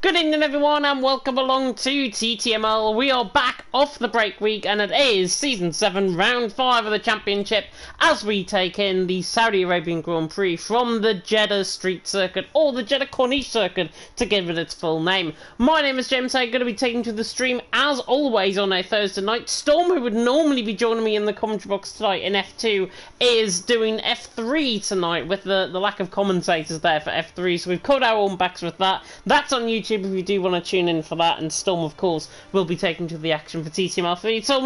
Good evening everyone and welcome along to TTML. We are back off the break week and it is Season 7, Round 5 of the Championship as we take in the Saudi Arabian Grand Prix from the Jeddah Street Circuit, or the Jeddah Corniche Circuit to give it its full name. My name is James. I'm going to be taking to the stream as always on a Thursday night. Storm, who would normally be joining me in the commentary box tonight in F2, is doing F3 tonight with the lack of commentators there for F3, so we've cut our own backs with that. That's on YouTube if you do want to tune in for that, and Storm, of course, will be taking to the action for TTML 3. So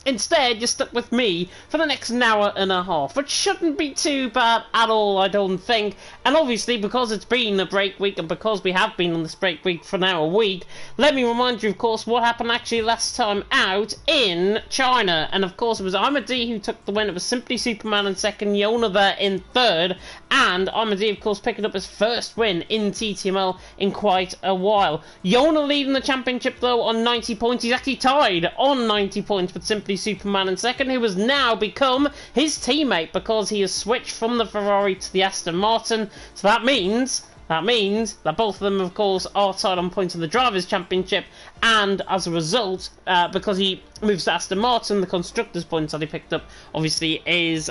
instead, you're stuck with me for the next hour and a half, which shouldn't be too bad at all, I don't think. And obviously, because it's been a break week, and because we have been on this break week for now a week, let me remind you, of course, what happened actually last time out in China. And of course, it was Ahmadi who took the win. It was Simply Superman in second, Yona there in third, and Ahmadi, of course, picking up his first win in TTML in quite a while. Yona leading the championship, though, on 90 points. He's actually tied on 90 points with Simply Superman in second, who has now become his teammate because he has switched from the Ferrari to the Aston Martin. So that means that both of them, of course, are tied on points in the Drivers' Championship, and as a result, because he moves to Aston Martin, the Constructors' points that he picked up, obviously, is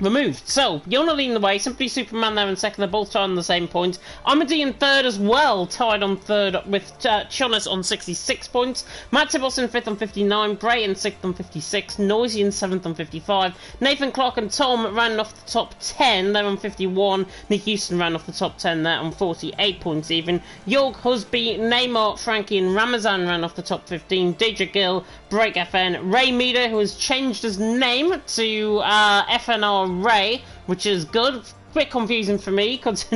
removed. So, Yona leading the way, Simply Superman there in second, they're both tied on the same points. Ahmadi in third as well, tied on third with Chonas on 66 points. Matt Tibos in fifth on 59, Bray in sixth on 56, Noisy in seventh on 55, Nathan Clark and Tom ran off the top 10, they're on 51, Nick Houston ran off the top 10 there on 48 points even. York, Husby, Neymar, Frankie and Ramazan ran off the top 15, Deja Gill, Break FN, Ray Meter, who has changed his name to FNR Ray, which is good. Bit confusing for me, because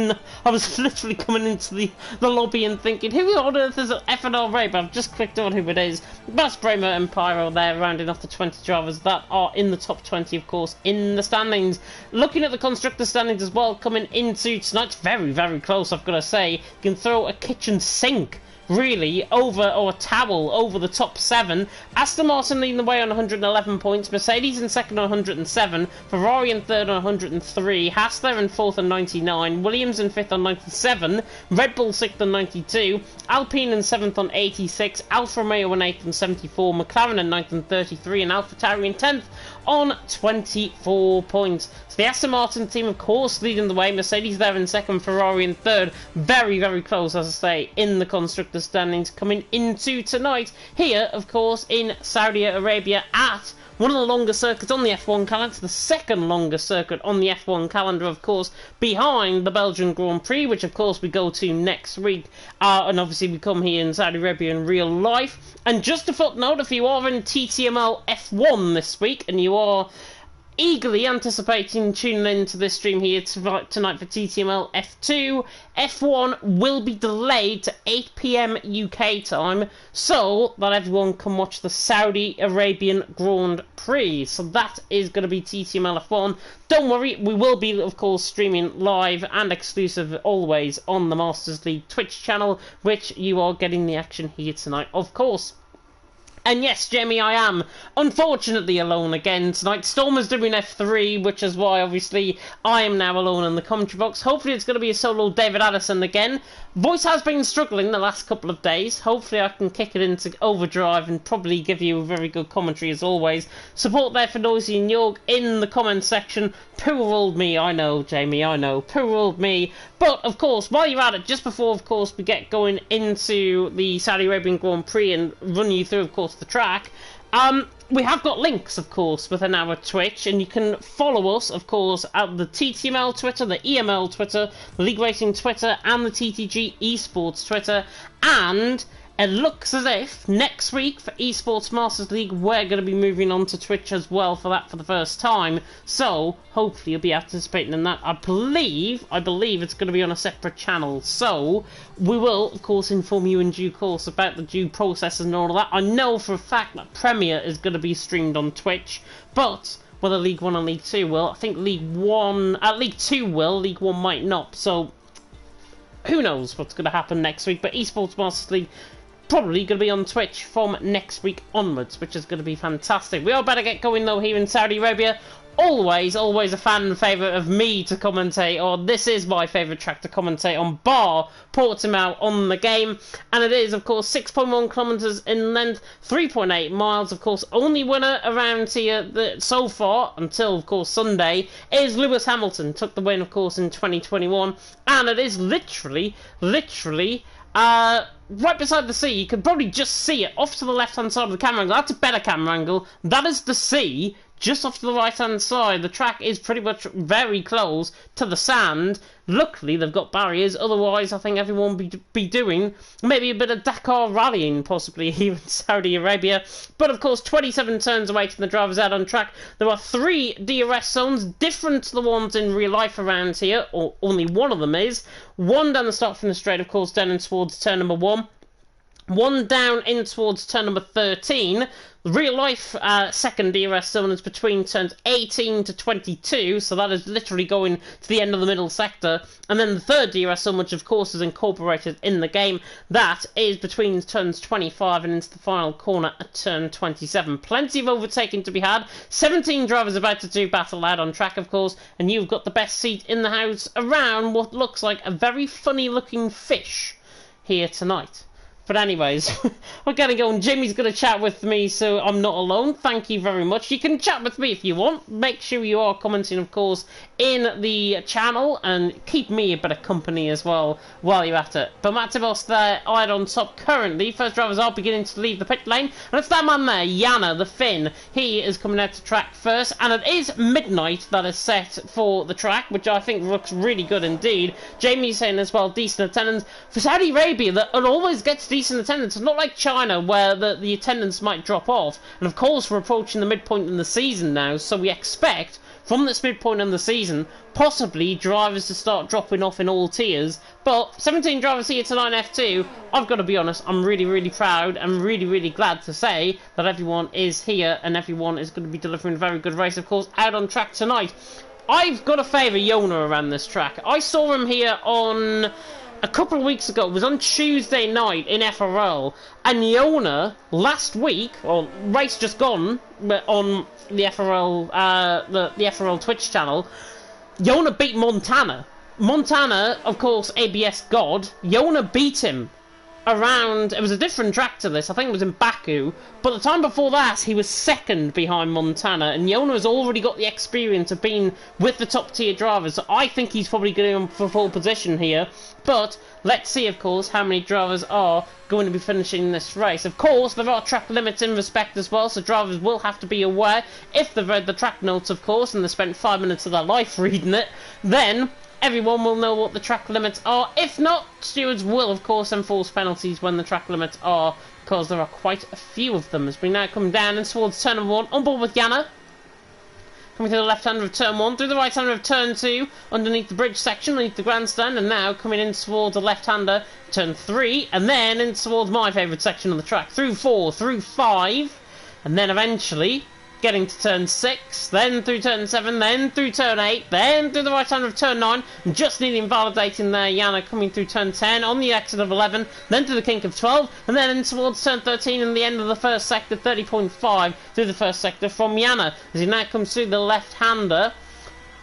I was literally coming into the lobby and thinking, who on earth is FNR Ray? But I've just clicked on who it is. That's Bramer and Pyro there, rounding off the 20 drivers that are in the top 20, of course, in the standings. Looking at the constructor standings as well, coming into tonight's very, very close, I've got to say. You can throw a kitchen sink really over, or a towel over the top 7. Aston Martin leading the way on 111 points, Mercedes in second on 107, Ferrari in third on 103, Haas there in fourth on 99, Williams in fifth on 97, Red Bull sixth on 92, Alpine in seventh on 86, Alfa Romeo in eighth on 74, McLaren in ninth on 33, and AlphaTauri in 10th on 24 points. So the Aston Martin team, of course, leading the way, Mercedes there in second, Ferrari in third, very, very close, as I say, in the constructor standings coming into tonight here, of course, in Saudi Arabia at one of the longest circuits on the F1 calendar, the second longest circuit on the F1 calendar, of course, behind the Belgian Grand Prix, which of course we go to next week, and obviously we come here in Saudi Arabia in real life. And just a footnote, if you are in TTML F1 this week and you are eagerly anticipating tuning into this stream here tonight for TTML F2, F1 will be delayed to 8 PM UK time so that everyone can watch the Saudi Arabian Grand Prix. So that is going to be TTML F1. Don't worry, we will be, of course, streaming live and exclusive always on the Masters League Twitch channel, which you are getting the action here tonight, of course. And yes, Jamie, I am unfortunately alone again tonight. Storm is doing F3, which is why, obviously, I am now alone in the commentary box. Hopefully it's going to be a solo David Addison again. Voice has been struggling the last couple of days. Hopefully I can kick it into overdrive and probably give you a very good commentary as always. Support there for Noisy and York in the comments section. Poo ruled me, I know, Jamie, I know. Poo ruled me. But, of course, while you're at it, just before, of course, we get going into the Saudi Arabian Grand Prix and run you through, of course, the track, we have got links, of course, within our Twitch, and you can follow us, of course, at the TTML Twitter, the EML Twitter, the League Racing Twitter, and the TTG Esports Twitter, and it looks as if next week for Esports Masters League we're going to be moving on to Twitch as well for that for the first time, so hopefully you'll be participating in that. I believe it's going to be on a separate channel, so we will, of course, inform you in due course about the due processes and all of that. I know for a fact that Premier is going to be streamed on Twitch, but whether League 1 and League 2 will, I think League 2 will, League 1 might not, so who knows what's going to happen next week. But Esports Masters League probably going to be on Twitch from next week onwards, which is going to be fantastic. We all better get going though here in Saudi Arabia. Always a fan favourite of me to commentate, or this is my favourite track to commentate on, bar Portimao on the game. And it is, of course, 6.1 kilometres in length, 3.8 miles. Of course, only winner around here so far, until, of course, Sunday, is Lewis Hamilton. Took the win, of course, in 2021. And it is literally, right beside the sea. You can probably just see it off to the left-hand side of the camera angle. That's a better camera angle. That is the sea. Just off to the right-hand side, the track is pretty much very close to the sand. Luckily, they've got barriers. Otherwise, I think everyone would be doing maybe a bit of Dakar rallying, possibly here in Saudi Arabia. But, of course, 27 turns away to the driver's out on track. There are 3 DRS zones, different to the ones in real life around here, or only one of them is. One down the start from the straight, of course, down in towards turn number 1. One down in towards turn number 13. Real life second DRS zone is between turns 18 to 22, so that is literally going to the end of the middle sector. And then the third DRS zone, which of course is incorporated in the game, that is between turns 25 and into the final corner at turn 27. Plenty of overtaking to be had. 17 drivers about to do battle out on track, of course, and you've got the best seat in the house around what looks like a very funny looking fish here tonight. But anyways, we're going to go and Jimmy's going to chat with me, so I'm not alone. Thank you very much. You can chat with me if you want. Make sure you are commenting, of course, in the channel, and keep me a bit of company as well while you're at it. But Matibos there, eyed on top currently. First drivers are beginning to leave the pit lane, and it's that man there, Yana, the Finn. He is coming out to track first, and it is midnight that is set for the track, which I think looks really good indeed. Jamie's saying as well, decent attendance. For Saudi Arabia, that it always gets decent attendance. It's not like China where the attendance might drop off. And of course we're approaching the midpoint in the season now, so we expect from this midpoint in the season possibly drivers to start dropping off in all tiers. But 17 drivers here tonight in F2, I've got to be honest, I'm really proud and really glad to say that everyone is here and everyone is going to be delivering a very good race, of course, out on track tonight. I've got to favour Yona around this track. I saw him here on a couple of weeks ago. It was on Tuesday night in FRL, and Yona last week, or race just gone on the FRL the FRL Twitch channel, Yona beat Montana. Montana, of course, ABS God. Yona beat him around, it was a different track to this, I think it was in Baku, but the time before that he was second behind Montana, and Yona has already got the experience of being with the top tier drivers, so I think he's probably going for full position here. But let's see, of course, how many drivers are going to be finishing this race. Of course, there are track limits in respect as well, so drivers will have to be aware. If they've read the track notes, of course, and they spent 5 minutes of their life reading it, then everyone will know what the track limits are. If not, stewards will, of course, enforce penalties when the track limits are, because there are quite a few of them. As we now come down and towards turn number 1, on board with Yana. Coming through the left-hander of turn 1, through the right-hander of turn 2, underneath the bridge section, underneath the grandstand, and now coming in towards the left-hander, turn 3, and then in towards my favourite section of the track, through 4, through 5, and then eventually getting to turn 6, then through turn 7, then through turn 8, then through the right-hander of turn 9, and just needing validating there, Yana coming through turn 10, on the exit of 11, then through the kink of 12, and then in towards turn 13 and the end of the first sector, 30.5 through the first sector from Yana, as he now comes through the left-hander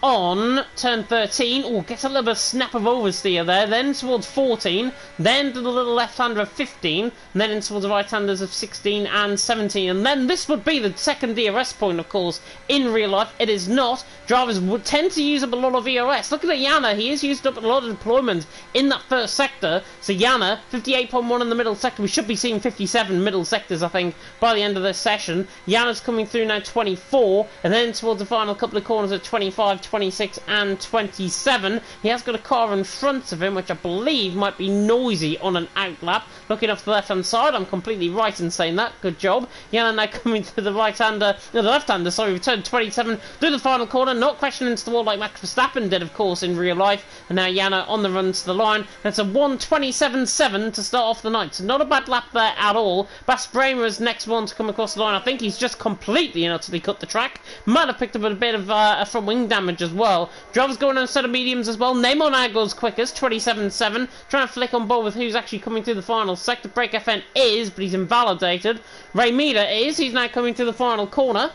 on turn 13. Oh, gets a little bit of snap of oversteer there, then towards 14, then to the little left-hander of 15, and then in towards the right-handers of 16 and 17, and then this would be the second DRS point, of course. In real life, it is not. Drivers would tend to use up a lot of ERS. Look at Yana, he has used up a lot of deployment in that first sector, so Yana, 58.1 in the middle sector. We should be seeing 57 middle sectors, I think, by the end of this session. Yana's coming through now 24, and then towards the final couple of corners at 25, 26 and 27. He has got a car in front of him, which I believe might be noisy on an outlap. Looking off the left-hand side, I'm completely right in saying that. Good job. Yana now coming through the right-hander, no, the left-hander, sorry, return 27 through the final corner, not crashing into the wall like Max Verstappen did, of course, in real life. And now Yana on the run to the line. That's a 1:27.7 to start off the night. So not a bad lap there at all. Bas Bremer is next one to come across the line. I think he's just completely and utterly cut the track. Might have picked up a bit of front wing damage average as well. Drivers going on a set of mediums as well. Neymar now goes quickest, 27.7. Trying to flick on board with who's actually coming through the final sector. Break FN is, but he's invalidated. Ray Meter is, he's now coming through the final corner.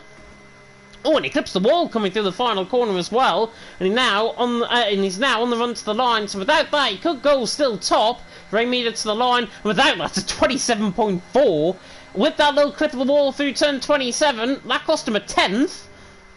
Oh, and he clips the wall coming through the final corner as well. And he's now on the run to the line. So without that, he could go still top. Ray Meter to the line. And without that, it's a 27.4. With that little clip of the wall through turn 27, that cost him a 10th.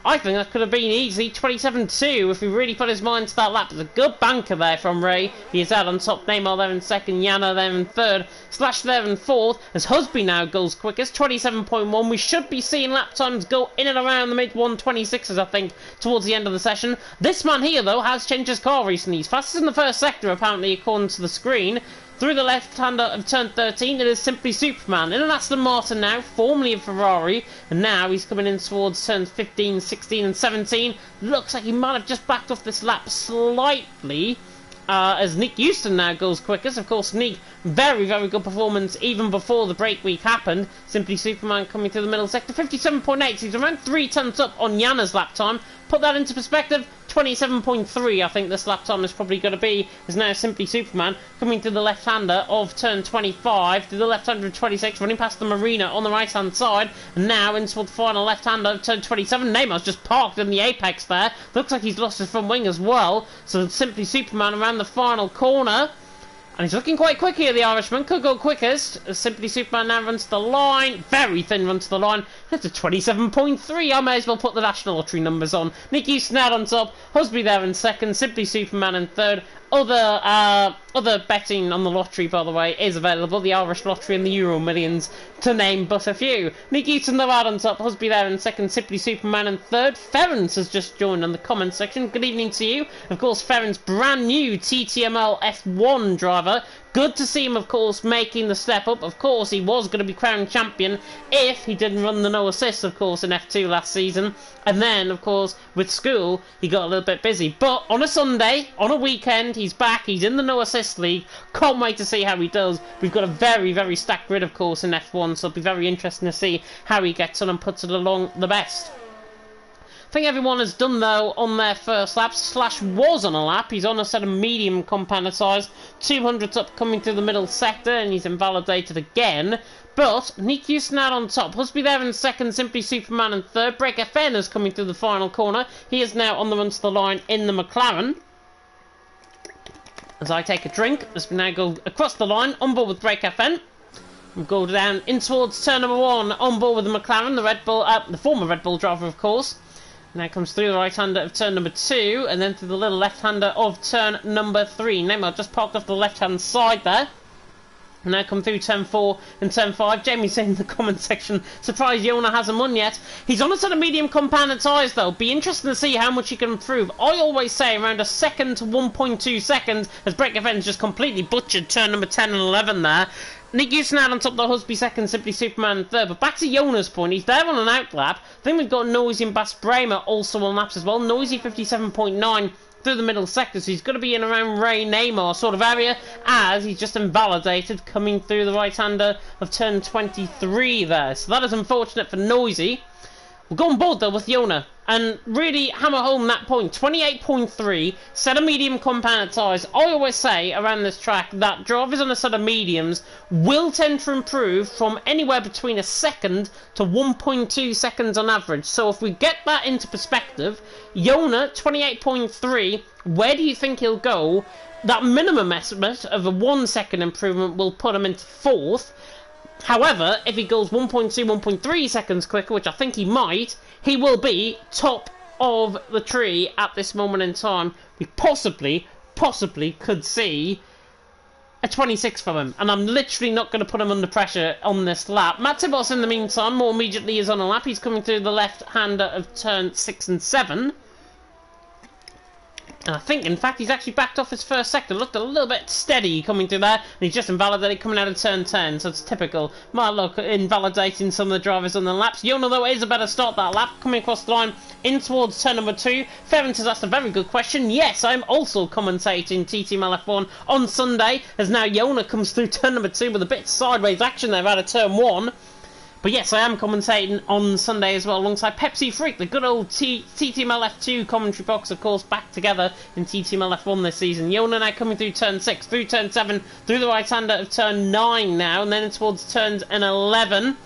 I think that could have been easy, 27.2, if he really put his mind to that lap. There's a good banker there from Ray. He is out on top, Neymar there in second, Yana there in third, Slash there in fourth, as Husby now goes quickest, 27.1. We should be seeing lap times go in and around the mid-126s, I think, towards the end of the session. This man here, though, has changed his car recently. He's fastest in the first sector, apparently, according to the screen. Through the left-hander of turn 13, it is simply Superman. In an Aston Martin now, formerly a Ferrari, and now he's coming in towards turns 15, 16 and 17. Looks like he might have just backed off this lap slightly, as Nick Houston now goes quickest. Of course, Nick, very, very good performance even before the break week happened. Simply Superman coming through the middle sector, 57.8. So he's around 3 tenths up on Yana's lap time. Put that into perspective, 27.3 I think this lap time is probably going to be, is now Simply Superman coming to the left-hander of turn 25, to the left-hander of 26, running past the Marina on the right-hand side, and now into the final left-hander of turn 27. Neymar's just parked in the apex there, looks like he's lost his front wing as well, so Simply Superman around the final corner. And he's looking quite quick here, the Irishman. Could go quickest. Simply Superman now runs to the line. Very thin run to the line. That's a 27.3. I may as well put the National Lottery numbers on. Nick Houston out on top. Husby there in second. Simply Superman in third. Other betting on the lottery, by the way, is available. The Irish Lottery and the Euro Millions, to name but a few. Nick Houston though out on top. Husby there in second. Simply Superman in third. Ferrens has just joined on the comment section. Good evening to you. Of course, Ferrens, brand new TTML F1 driver. Good to see him, of course, making the step up. Of course, he was going to be crowned champion if he didn't run the no assists, of course, in F2 last season. And then, of course, with school, he got a little bit busy. But on a Sunday, on a weekend, he's back. He's in the no assist league. Can't wait to see how he does. We've got a very, very stacked grid, of course, in F1. So it'll be very interesting to see how he gets on and puts it along the best. I think everyone has done, though, on their first lap. Slash was on a lap. He's on a set of medium compound size. 200's up coming through the middle sector, and he's invalidated again. But Nick Houston out on top. Husby there in second. Simply Superman in third. Break FN is coming through the final corner. He is now on the run to the line in the McLaren. As I take a drink, as we now go across the line, on board with Break FN. We'll go down in towards turn number 1, on board with the McLaren, the Red Bull, the former Red Bull driver, of course. Now comes through the right-hander of turn number 2, and then through the little left-hander of turn number 3. Neymar just parked off the left-hand side there. And now come through turn 4 and turn 5. Jamie's saying in the comment section, surprised Yona hasn't won yet. He's on a set of medium compounded tyres though. Be interesting to see how much he can improve. I always say around a second to 1.2 seconds, as Break Evans just completely butchered turn number 10 and 11 there. Nick Houston out on top of the Husby second, Simply Superman third. But back to Jonas' point, he's there on an outlap. I think we've got Noisy and Bas Bremer also on laps as well. Noisy 57.9 through the middle sector, so he's going to be in around Ray Neymar sort of area, as he's just invalidated coming through the right-hander of turn 23 there. So that is unfortunate for Noisy. We'll go on board though with Yona and really hammer home that point. 28.3, set of medium compounded tyres. I always say around this track that drivers on a set of mediums will tend to improve from anywhere between a second to 1.2 seconds on average. So if we get that into perspective, Yona 28.3, where do you think he'll go? That minimum estimate of a 1 second improvement will put him into 4th. However, if he goes 1.2, 1.3 seconds quicker, which I think he might, he will be top of the tree at this moment in time. We possibly could see a 26 from him. And I'm literally not going to put him under pressure on this lap. Matt Tibos, in the meantime, more immediately is on a lap. He's coming through the left-hander of turn 6 and 7. And I think, in fact, he's actually backed off his first sector. Looked a little bit steady coming through there. And he's just invalidated coming out of turn 10. So it's typical. Might look invalidating some of the drivers on the laps. Yona, though, is a better start that lap. Coming across the line in towards turn number 2. Ferrens has asked a very good question. Yes, I'm also commentating TTML F1 on Sunday. As now Yona comes through turn number 2 with a bit of sideways action there out of turn 1. But yes, I am commentating on Sunday as well, alongside Pepsi Freak, the good old TTML F2 commentary box, of course, back together in TTML F1 this season. Yona now coming through turn 6, through turn 7, through the right-hander of turn 9 now, and then towards turns 11.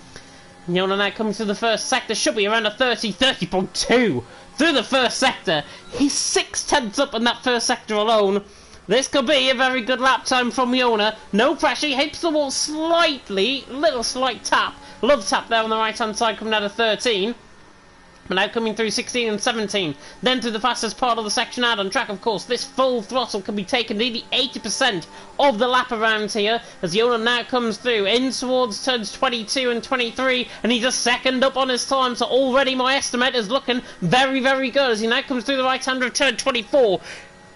Yona now coming through the first sector, should be around a 30.2 through the first sector. He's 6/10 up in that first sector alone. This could be a very good lap time from Yona. No pressure, he hits the wall slightly, little slight tap. Love tap there on the right hand side coming out of 13. But now coming through 16 and 17. Then through the fastest part of the section out on track, of course. This full throttle can be taken nearly 80% of the lap around here. As Yona now comes through in towards turns 22 and 23. And he's a second up on his time. So already my estimate is looking very, very good. As he now comes through the right hander of turn 24.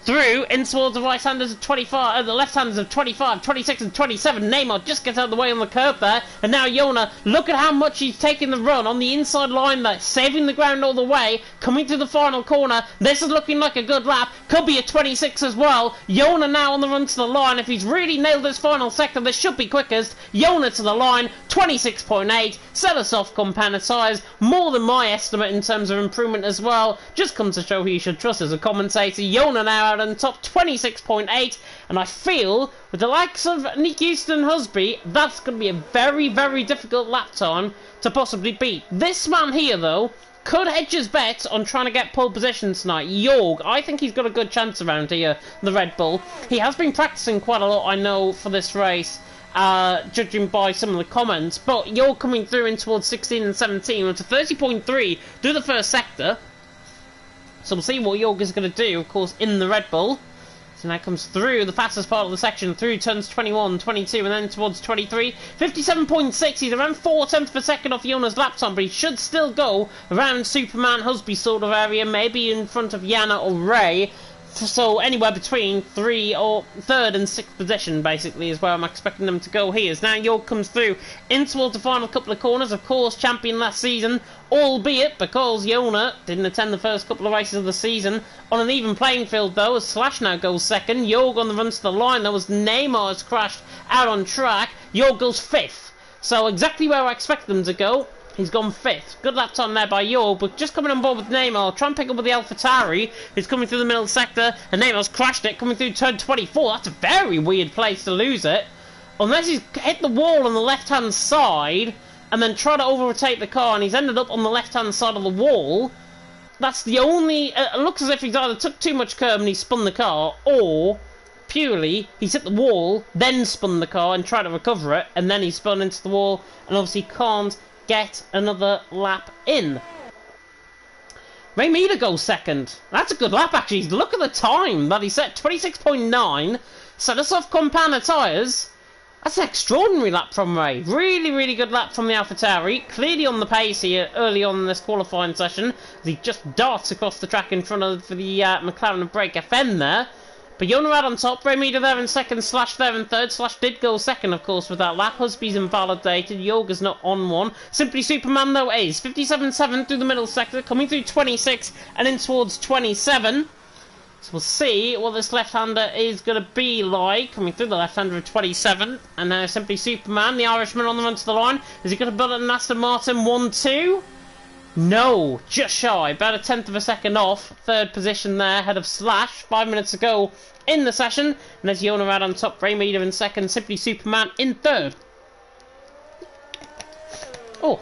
Through in towards the right-handers of 25, the left-handers of 25, 26 and 27. Neymar just gets out of the way on the curb there. And now Yona, look at how much he's taking the run on the inside line there, saving the ground all the way, coming through the final corner. This is looking like a good lap. Could be a 26 as well. Yona now on the run to the line. If he's really nailed this final sector, this should be quickest. Yona to the line, 26.8. Set us off compound tyres. More than my estimate in terms of improvement as well. Just comes to show who you should trust as a commentator. Yona now out on top, 26.8, and I feel with the likes of Nick Houston Husby, that's going to be a very, very difficult lap time to possibly beat. This man here, though, could hedge his bets on trying to get pole position tonight. Jorg, I think he's got a good chance around here, the Red Bull. He has been practicing quite a lot, I know, for this race. Judging by some of the comments, but Jorg coming through in towards 16 and 17 onto 30.3 through the first sector. So we'll see what Jorg is going to do, of course, in the Red Bull. So now comes through the fastest part of the section, through turns 21, 22, and then towards 23. 57.6, he's around 4/10 per second off Yona's lap time, but he should still go around Superman Husby sort of area, maybe in front of Yana or Ray. So anywhere between 3rd and 6th position, basically, is where I'm expecting them to go here. As now Jorg comes through in towards the final couple of corners, of course, champion last season, albeit because Yona didn't attend the first couple of races of the season. On an even playing field, though, as Slash now goes second. Jorg on the run to the line, there was Neymar has crashed out on track. Jorg goes 5th. So exactly where I expect them to go. He's gone 5th. Good lap time there by Jorg, but just coming on board with Neymar. Try and pick up with the AlphaTauri. He's coming through the middle sector, and Neymar's crashed it, coming through turn 24. That's a very weird place to lose it. Unless he's hit the wall on the left-hand side, and then try to overtake the car, and he's ended up on the left-hand side of the wall. That's the only... it looks as if he's either took too much curb and he spun the car, or... purely, he's hit the wall, then spun the car and tried to recover it, and then he spun into the wall, and obviously can't get another lap in. Ray Meader goes second. That's a good lap, actually. Look at the time that he set, 26.9. Set us off compound tyres. That's an extraordinary lap from Ray. Really, really good lap from the AlphaTauri. Clearly on the pace here early on in this qualifying session, as he just darts across the track in front of the McLaren and Brake FN there. But Yona out on top, Ray Meader there in second, Slash there in third. Slash did go second, of course, with that lap. Husby's invalidated, Jorg's not on one. Simply Superman, though, is 57.7 through the middle sector, coming through 26 and in towards 27. So we'll see what this left-hander is going to be like, coming through the left-hander of 27. And now Simply Superman, the Irishman on the run to the line. Is he going to build an Aston Martin 1-2? No, just shy, about a 10th of a second off. 3rd position there, ahead of Slash, 5 minutes ago in the session. And there's Yona out on top, Ray Meader in 2nd, Simply Superman in 3rd. Oh,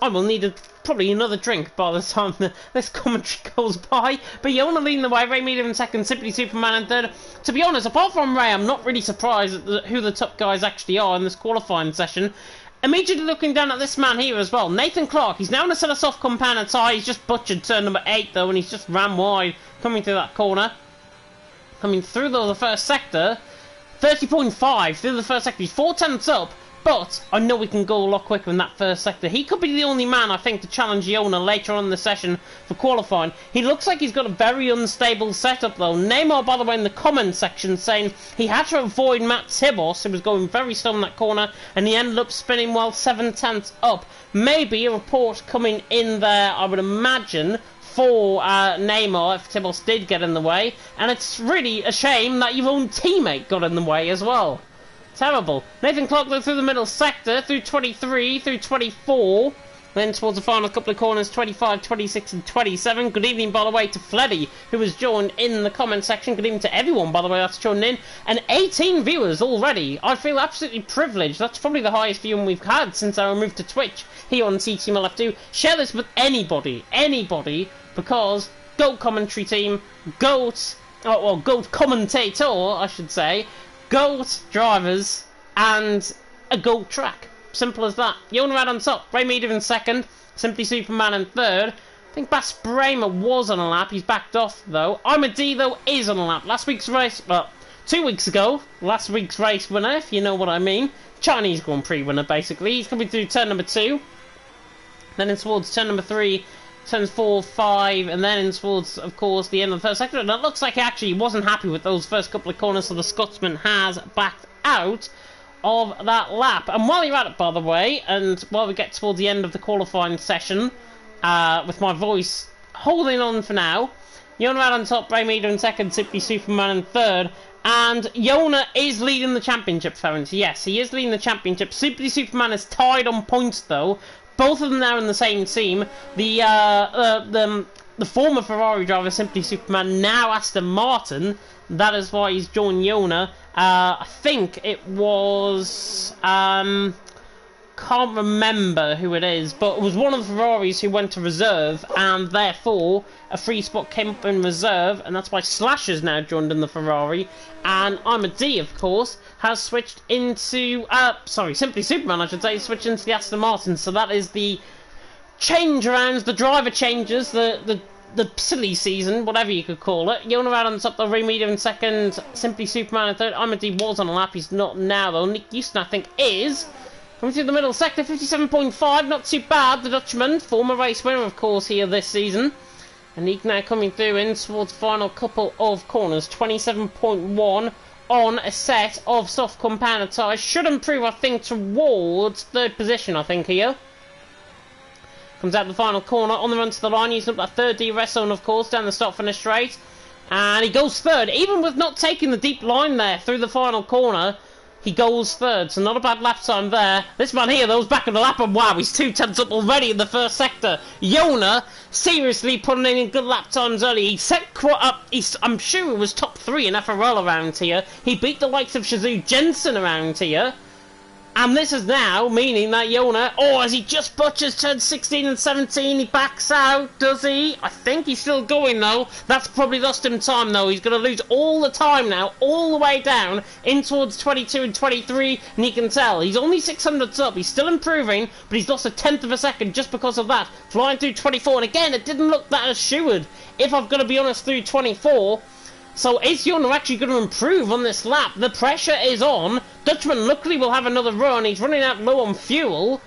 I will need probably another drink by the time this commentary goes by. But Yona leading the way, Ray Meader in 2nd, Simply Superman in 3rd. To be honest, apart from Ray, I'm not really surprised at who the top guys actually are in this qualifying session. Immediately looking down at this man here as well, Nathan Clark. He's now in a set of soft compound tyre. He's just butchered turn number 8 though, and he's just ran wide coming through that corner. Coming through the first sector, 30.5 through the first sector. He's 4/10 up, but I know we can go a lot quicker in that first sector. He could be the only man, I think, to challenge Yona later on in the session for qualifying. He looks like he's got a very unstable setup, though. Neymar, by the way, in the comment section saying he had to avoid Matt Tibos, who was going very slow in that corner, and he ended up spinning well 7/10 up. Maybe a report coming in there, I would imagine, for Neymar if Tibos did get in the way. And it's really a shame that your own teammate got in the way as well. Terrible. Nathan Clark though through the middle sector, through 23, through 24. Then towards the final couple of corners, 25, 26 and 27. Good evening, by the way, to Fleddy, who has joined in the comment section. Good evening to everyone, by the way, that's joined in. And 18 viewers already. I feel absolutely privileged. That's probably the highest viewing we've had since our move to Twitch here on TTML F2. Share this with anybody, because GOAT commentary team, GOAT commentator, I should say, GOAT drivers, and a GOAT track. Simple as that. Yona Rad on top, Ray Meader in second, Simply Superman in third. I think Bas Bramer was on a lap, he's backed off though. I'm a D though is on a lap. Last week's race, well, 2 weeks ago, last week's race winner, if you know what I mean. Chinese Grand Prix winner basically. He's coming through turn number 2. Then in towards turn number 3, turns 4, 5, and then in towards, of course, the end of the first sector. And it looks like he actually wasn't happy with those first couple of corners, so the Scotsman has backed out of that lap. And while you're at it, by the way, and while we get towards the end of the qualifying session, with my voice holding on for now, Yona Rad on top, Ray Meader in second, Simply Superman in third, and Yona is leading the championship, Ference. Yes, he is leading the championship. Simply Superman is tied on points, though. Both of them now in the same team. The former Ferrari driver, Simply Superman, now Aston Martin. That is why he's joined Yona. I think it was... can't remember who it is, but it was one of the Ferraris who went to reserve, and therefore a free spot came up in reserve, and that's why Slash has now joined in the Ferrari, and I'm a D, of course, has switched into... Simply Superman, I should say, switched into the Aston Martin, so that is the change arounds, the driver changes, the silly season, whatever you could call it. Yona Rad on top, though, Ray Meader in second, Simply Superman in third. I'm a D was on a lap, he's not now, though. Nick Houston, I think, is... coming through the middle sector, 57.5, not too bad, the Dutchman, former race winner, of course, here this season. And he's now coming through in towards the final couple of corners, 27.1 on a set of soft compounded tyres. Should improve, I think, towards third position, I think, here. Comes out the final corner, on the run to the line, using up that third DRS zone, of course, down the start finish straight. And he goes third, even with not taking the deep line there through the final corner. He goes third, so not a bad lap time there. This man here, though, is back in the lap, and wow, he's 2 tenths up already in the first sector. Yona, seriously putting in good lap times early. He set up, I'm sure it was top 3 in FRL around here. He beat the likes of Shazoo Jensen around here. And this is now meaning that Yona, as he just butchers turns 16 and 17, he backs out, does he? I think he's still going, though. That's probably lost him time, though. He's going to lose all the time now, all the way down, in towards 22 and 23, and you can tell. He's only 600s up, he's still improving, but he's lost a tenth of a second just because of that. Flying through 24, and again, it didn't look that assured, if I've got to be honest, through 24. So is Yona actually going to improve on this lap? The pressure is on. Dutchman luckily will have another run. He's running out low on fuel.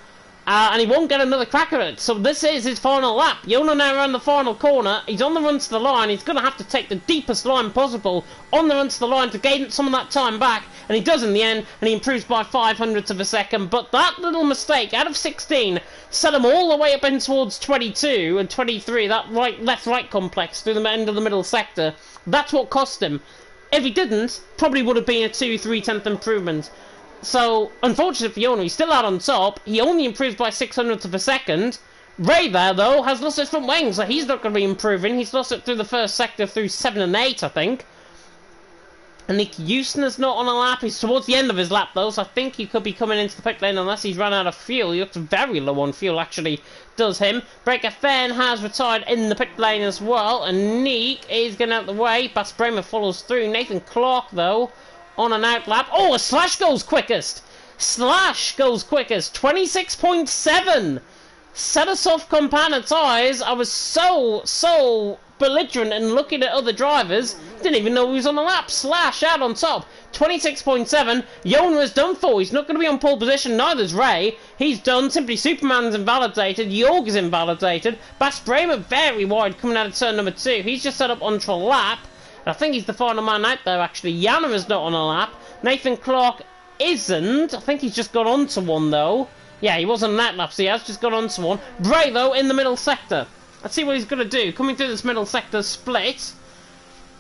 And he won't get another crack at it. So this is his final lap. Yona now around the final corner. He's on the run to the line. He's going to have to take the deepest line possible on the run to the line to gain some of that time back. And he does in the end. And he improves by 500ths of a second. But that little mistake out of 16 set him all the way up in towards 22 and 23. That left-right complex through the end of the middle sector. That's what cost him. If he didn't, probably would have been a 2-3 tenth improvement. So, unfortunately for Yona, he's still out on top. He only improves by 600ths of a second. Ray there, though, has lost his front wing, so he's not going to be improving. He's lost it through the first sector through 7 and 8, I think. And Nick Houston is not on a lap. He's towards the end of his lap, though, so I think he could be coming into the pit lane unless he's run out of fuel. He looks very low on fuel, actually, does him. Breaker Fenn has retired in the pit lane as well, and Nick is getting out of the way. Bas Bramer follows through. Nathan Clark, though, on an out lap. A Slash goes quickest. Slash goes quickest. 26.7. Set of soft compounded tyres. I was so belligerent and looking at other drivers. Didn't even know he was on the lap. Slash out on top. 26.7. Yona is done for. He's not going to be on pole position. Neither's Ray. He's done. Simply Superman's invalidated. Jorg is invalidated. Bas Bramer very wide coming out of turn number 2. He's just set up onto a lap. I think he's the final man out there, actually. Yana is not on a lap. Nathan Clark isn't. I think he's just got onto one, though. Yeah, he wasn't on that lap, so he has just got onto one. Bray, though, in the middle sector. Let's see what he's going to do. Coming through this middle sector split.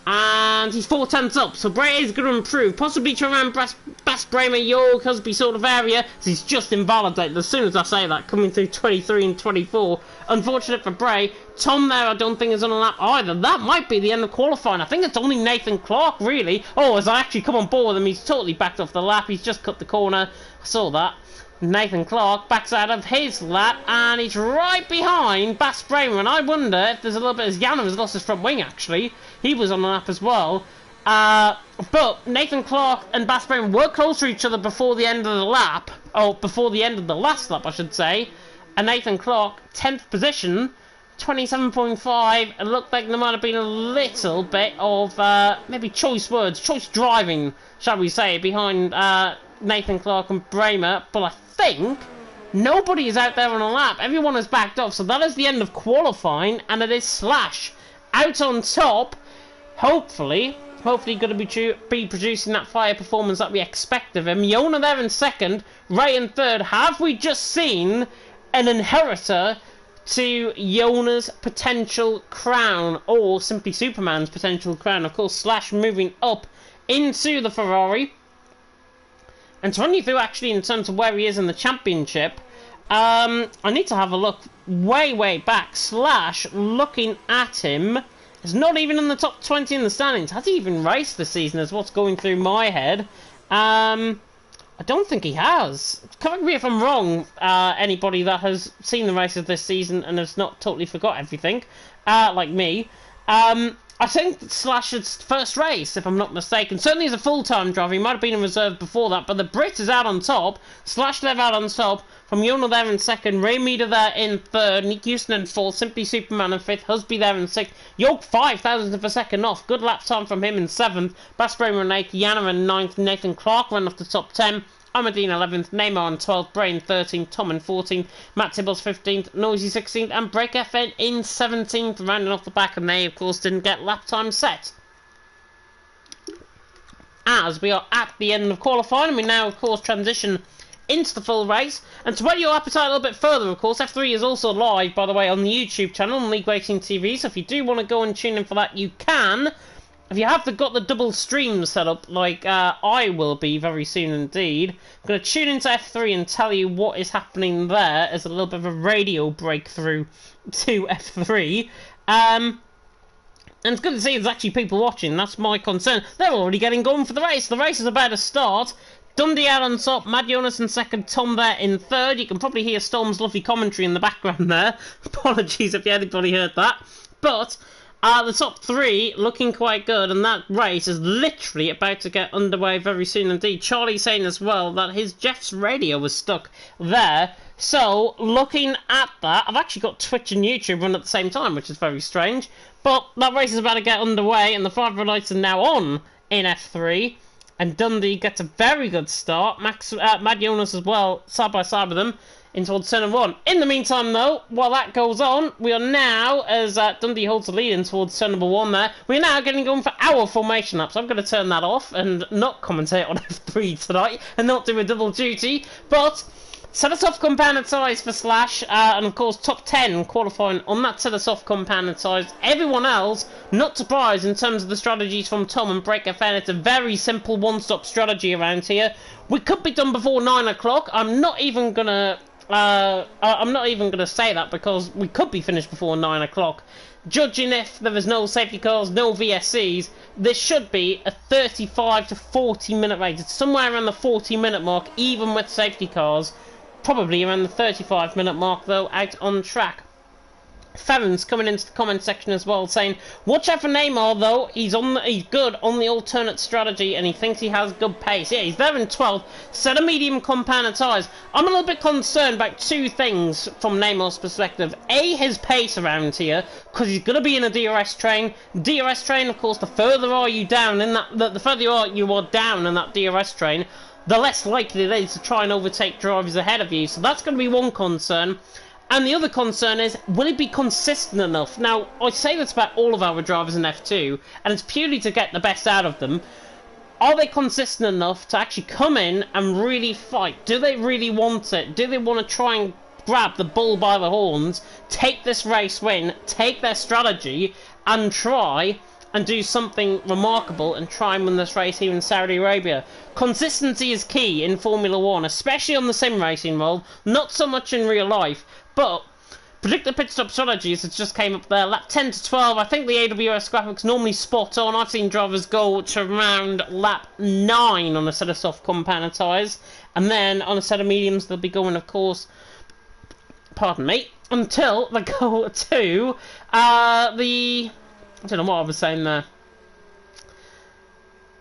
And he's 4 tenths up, so Bray is going to improve, possibly to around Bas Bremer, York, Husby sort of area. So he's just invalidated as soon as I say that, coming through 23 and 24. Unfortunate for Bray. Tom there, I don't think is on a lap either. That might be the end of qualifying. I think it's only Nathan Clark, really. Oh, as I actually come on board with him, he's totally backed off the lap. He's just cut the corner. I saw that. Nathan Clark backs out of his lap, and he's right behind Bas Bremer, and I wonder if there's a little bit, as Janner has lost his front wing, actually. He was on the lap as well. But Nathan Clark and Bas Bremer were close to each other before the end of the lap, or before the end of the last lap, I should say. And Nathan Clark, 10th position, 27.5. It looked like there might have been a little bit of, maybe choice driving, shall we say, behind Nathan Clark and Bremer, but I think nobody is out there on a lap. Everyone has backed off, so that is the end of qualifying, and it is Slash out on top. Hopefully going to be producing that fire performance that we expect of him. Yona there in second, Ray in third. Have we just seen an inheritor to Yona's potential crown, or simply Superman's potential crown? Of course, Slash moving up into the Ferrari. And to run you through, actually, in terms of where he is in the championship, I need to have a look way back. Slash, looking at him, is not even in the top 20 in the standings. Has he even raced this season, is what's going through my head. I don't think he has. Correct me if I'm wrong, anybody that has seen the races this season and has not totally forgot everything, like me. I think Slash's first race, if I'm not mistaken. Certainly as a full-time driver. He might have been in reserve before that, but the Brit is out on top. Slash there out on top. From Yona there in second. Ray Meter there in third. Nick Houston in fourth. Simply Superman in fifth. Husby there in sixth. York 5,000th of a second off. Good lap time from him in seventh. Bas Bremer in eighth. Yana in ninth. Nathan Clark ran off the top 10. Amadine 11th, Neymar in 12th, Brain 13th, Tom in 14th, Matt Tibbles 15th, Noisy 16th, and Break FN in 17th, rounding off the back, and they, of course, didn't get lap time set. As we are at the end of qualifying, and we now, of course, transition into the full race. And to whet your appetite a little bit further, of course, F3 is also live, by the way, on the YouTube channel, on League Racing TV, so if you do want to go and tune in for that, you can. If you have got the double stream set up, like I will be very soon indeed, I'm going to tune into F3 and tell you what is happening there as a little bit of a radio breakthrough to F3. And it's good to see there's actually people watching. That's my concern. They're already getting going for the race. The race is about to start. Dundee out on top, Mad Jonas in second, Tom there in third. You can probably hear Storm's lovely commentary in the background there. Apologies if anybody heard that. But the top three looking quite good, and that race is literally about to get underway very soon indeed. Charlie saying as well that his Jeff's radio was stuck there. So, looking at that, I've actually got Twitch and YouTube run at the same time, which is very strange. But that race is about to get underway, and the 5 red lights are now on in F3. And Dundee gets a very good start. Mad Jonas as well, side by side with them, in towards turn 1. In the meantime, though, while that goes on, we are now, as Dundee holds the lead in towards turn 1 there, we're now getting going for our formation lap. So I'm going to turn that off and not commentate on F3 tonight and not do a double duty. But set a soft compounded size for Slash, and of course top 10 qualifying on that set of soft compounded size. Everyone else, not surprised in terms of the strategies from Tom and Break FN. It's a very simple one-stop strategy around here. We could be done before 9 o'clock. I'm not even gonna say that, because we could be finished before 9 o'clock. Judging if there is no safety cars, no VSCs, this should be a 35 to 40 minute race. It's somewhere around the 40 minute mark, even with safety cars. Probably around the 35 minute mark, though, out on track. Ferrens coming into the comment section as well, saying, watch out for Neymar, though. He's good on the alternate strategy, and he thinks he has good pace. Yeah, he's there in 12th. Set a medium compounded tyres. I'm a little bit concerned about two things from Neymar's perspective. A, his pace around here, because he's going to be in a DRS train. DRS train, of course, the further are you down in that, the further you are down in that DRS train, the less likely it is to try and overtake drivers ahead of you. So that's going to be one concern. And the other concern is, will it be consistent enough? Now, I say this about all of our drivers in F2, and it's purely to get the best out of them. Are they consistent enough to actually come in and really fight? Do they really want it? Do they want to try and grab the bull by the horns, take this race win, take their strategy, and try and do something remarkable and try and win this race here in Saudi Arabia. Consistency is key in Formula 1, especially on the sim racing world, not so much in real life, but predicted pit stop strategies, it just came up there. Lap 10 to 12, I think the AWS graphics normally spot on. I've seen drivers go to around lap 9 on a set of soft compound tyres, and then on a set of mediums they'll be going, of course, pardon me, until they go to I don't know what I was saying there.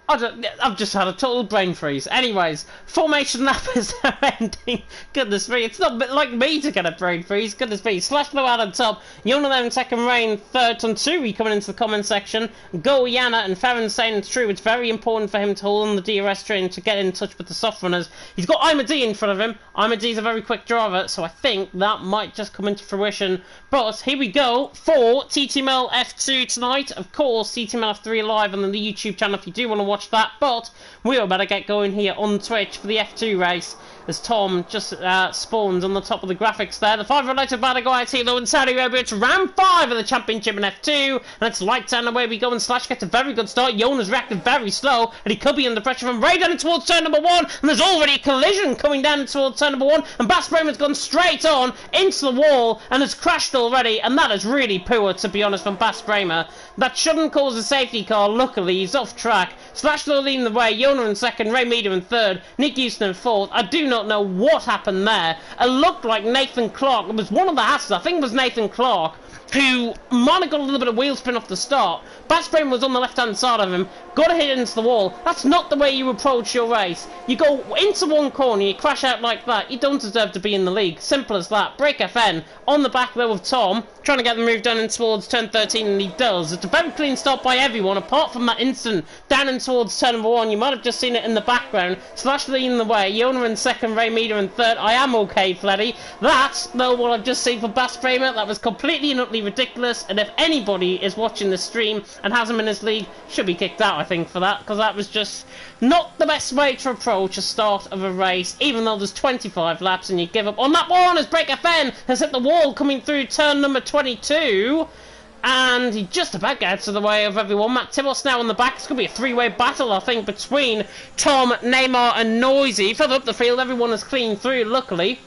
I've just had a total brain freeze. Anyways, formation lap is ending. Goodness me, it's not like me to get a brain freeze. Goodness me. Slash Blow out on top. Yona there in second, Rain third. Tonsuri coming into the comment section. Go Yana, and Farron saying it's true. It's very important for him to hold on the DRS train to get in touch with the soft runners. He's got Imadi in front of him. Imadi's a very quick driver, so I think that might just come into fruition. But here we go for TTML F2 tonight. Of course, TTML F3 live on the YouTube channel if you do want to watch that, but we're about to get going here on Twitch for the F2 race as Tom just spawned on the top of the graphics there. The 5 related battle guy Tilo in Saudi Arabia. It's round 5 of the championship in F2, and it's lights down, away we go, and Slash gets a very good start. Yona's reacted very slow, and he could be under pressure from Ray down towards turn number 1, and there's already a collision coming down towards turn number 1, and Bass Bremer's gone straight on into the wall and has crashed already, and that is really poor, to be honest, from Bass Bremer. That shouldn't cause a safety car. Luckily, he's off track. Slash leading the way, Yona in second, Ray Meader in third, Nick Houston in fourth. I do not know what happened there. It looked like Nathan Clark. It was one of the Hasses, I think it was Nathan Clark, who might have got a little bit of wheel spin off the start. Bass Bremer was on the left-hand side of him, got to hit into the wall. That's not the way you approach your race. You go into one corner, you crash out like that, you don't deserve to be in the league. Simple as that. Break FN on the back there with Tom, trying to get the move done in towards turn 13, and he does. It's a very clean stop by everyone, apart from that instant down in towards turn number 1. You might have just seen it in the background. Slash leading the way, Yona in second, Ray Meader in third. I am okay, Fleddy. That, though, what I've just seen for Bass Bremer, that was completely and utterly ridiculous, and if anybody is watching this stream and has him in his league, should be kicked out, I think, for that, because that was just not the best way to approach a start of a race, even though there's 25 laps and you give up on that one as Break FN has hit the wall coming through turn number 22, and he just about gets to the way of everyone. Matt Tibos now on the back. It's going to be a three-way battle, I think, between Tom, Neymar and Noisy. Further up the field, everyone is clean through, luckily.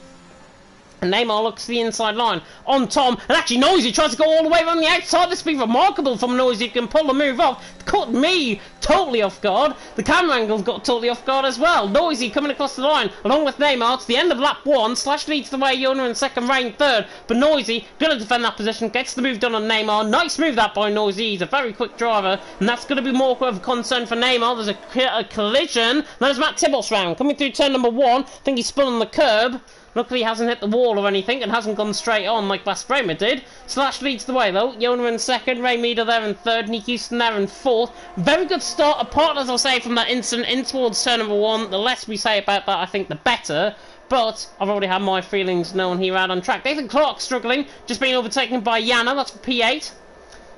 And Neymar looks to the inside line on Tom, and actually Noisy tries to go all the way around the outside. This has been remarkable from Noisy. You can pull the move off. Caught me totally off guard. The camera angles got totally off guard as well. Noisy coming across the line along with Neymar to the end of lap 1. Slash leads the way, Yona in second, Rain third, but Noisy gonna defend that position, gets the move done on Neymar. Nice move that by Noisy. He's a very quick driver, and that's going to be more of a concern for Neymar. There's a collision. There's Matt Tibos round coming through turn number 1. I think he spun on the curb. Luckily, he hasn't hit the wall or anything and hasn't gone straight on like Bass Bremer did. Slash leads the way, though. Yona in second, Ray Meader there in third, Nick Houston there in fourth. Very good start, apart, as I'll say, from that incident in towards turn number 1. The less we say about that, I think, the better. But I've already had my feelings known here out on track. Nathan Clark struggling, just being overtaken by Yana. That's for P8.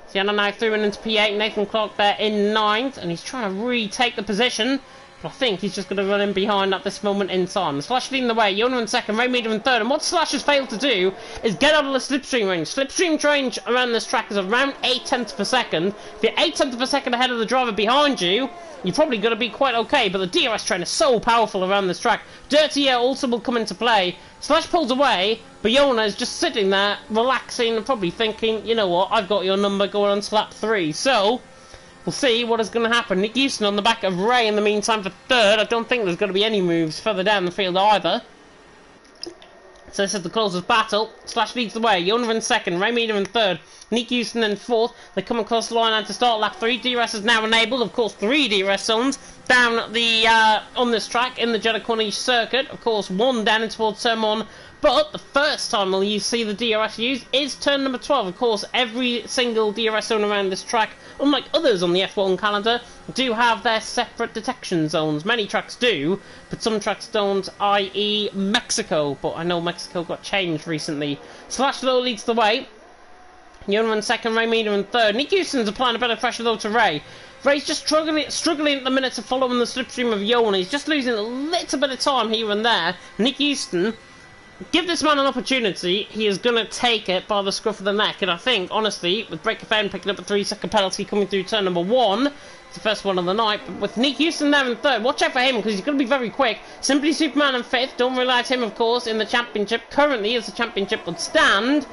So Yana now through and into P8. Nathan Clark there in 9th, and he's trying to retake the position. But I think he's just going to run in behind at this moment in time. Slash leading the way, Yona in second, Ray Meader in third. And what Slash has failed to do is get out of the slipstream range. Slipstream range around this track is around 8 tenths per second. If you're 8 tenths per second ahead of the driver behind you, you're probably going to be quite okay. But the DRS train is so powerful around this track. Dirty Air also will come into play. Slash pulls away, but Yona is just sitting there, relaxing, and probably thinking, you know what, I've got your number going on to lap 3. So we'll see what is going to happen. Nick Houston on the back of Ray in the meantime for third. I don't think there's going to be any moves further down the field either. So this is the closest battle. Slash leads the way. Yona in second, Ray Meader in third, Nick Houston in fourth. They come across the line and to start lap 3. DRS is now enabled. Of course, 3 DRS zones down the on this track in the Jeddah Corniche circuit. Of course, 1 down towards turn 1. But the first time we'll see the DRS used is turn number 12. Of course, every single DRS zone around this track, unlike others on the F1 calendar, do have their separate detection zones. Many tracks do, but some tracks don't, i.e. Mexico. But I know Mexico got changed recently. Slash though leads the way. Yona in second, Ray Meader in third. Nick Houston's applying a bit of pressure though to Ray. Ray's just struggling at the minute to follow in the slipstream of Yona. He's just losing a little bit of time here and there. Nick Houston give this man an opportunity, he is going to take it by the scruff of the neck. And I think, honestly, with Break FM picking up a 3-second penalty coming through turn number 1, it's the first one of the night, but with Nick Houston there in third, watch out for him because he's going to be very quick. Simply Superman in fifth, don't realise him, of course, in the championship. Currently, as the championship would stand,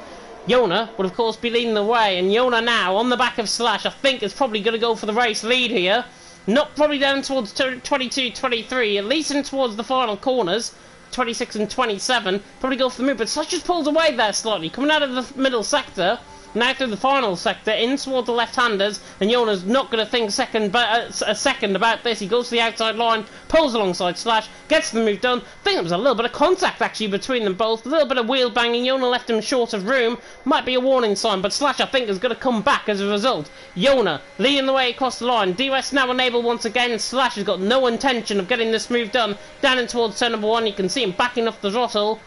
Yona would, of course, be leading the way. And Yona now, on the back of Slash, I think is probably going to go for the race lead here. Not probably down towards 22, 23, at least in towards the final corners. 26 and 27, probably go for the move, but Slash just pulls away there slightly, coming out of the middle sector, now through the final sector, in towards the left-handers, and Yona's not going to think a second about this. He goes to the outside line, pulls alongside Slash, gets the move done. I think there was a little bit of contact actually between them both, a little bit of wheel banging. Yona left him short of room, might be a warning sign, but Slash I think is going to come back as a result. Yona leading the way across the line, DRS now enabled once again. Slash has got no intention of getting this move done. Down in towards turn number 1, you can see him backing off the throttle.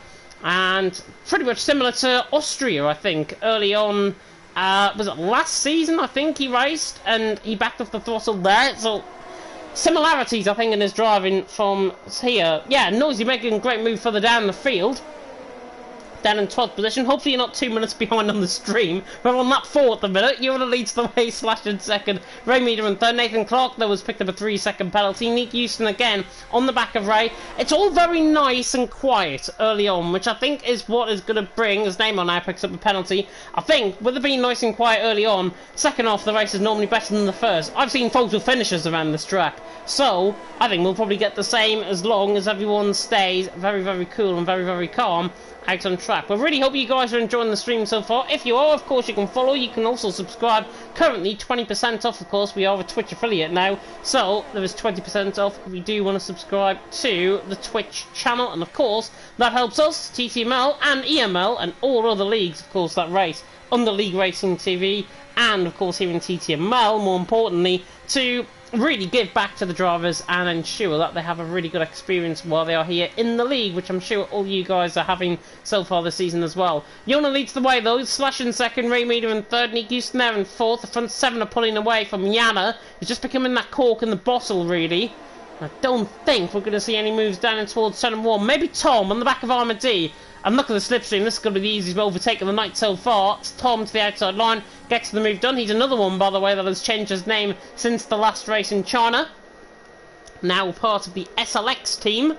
And pretty much similar to Austria, I think, early on. Was it last season, I think, he raced, and he backed off the throttle there. So, similarities, I think, in his driving from here. Yeah, Noisy making a great move further down the field. Down in 12th position. Hopefully you're not 2 minutes behind on the stream. We're on lap 4 at the minute. Yona leads the way, Slash in second. Ray Meter in third. Nathan Clark, though, has picked up a 3-second penalty. Nick Houston again on the back of Ray. It's all very nice and quiet early on, which I think is what is going to bring, as Neymar now picks up a penalty. I think, with it being nice and quiet early on, second half of the race is normally better than the first. I've seen photo finishes around this track. So, I think we'll probably get the same as long as everyone stays very, very cool and very, very calm out on track. But really hope you guys are enjoying the stream so far. If you are, of course, you can follow. You can also subscribe. Currently 20% off, of course. We are a Twitch affiliate now, so there is 20% off if you do want to subscribe to the Twitch channel. And of course that helps us, TTML and EML and all other leagues, of course, that race under League Racing TV, and of course here in TTML, more importantly, to really give back to the drivers and ensure that they have a really good experience while they are here in the league, which I'm sure all you guys are having so far this season as well. Yona leads the way though, Slash in second, Ray Meter in third, Nick Houston there in fourth. The front 7 are pulling away from Yana. He's just becoming that cork in the bottle, really. I don't think we're going to see any moves down in towards turn number 1. Maybe Tom on the back of Armour D. And look at the slipstream, this is going to be the easiest overtake of the night so far. It's Tom to the outside line, gets the move done. He's another one, by the way, that has changed his name since the last race in China. Now part of the SLX team.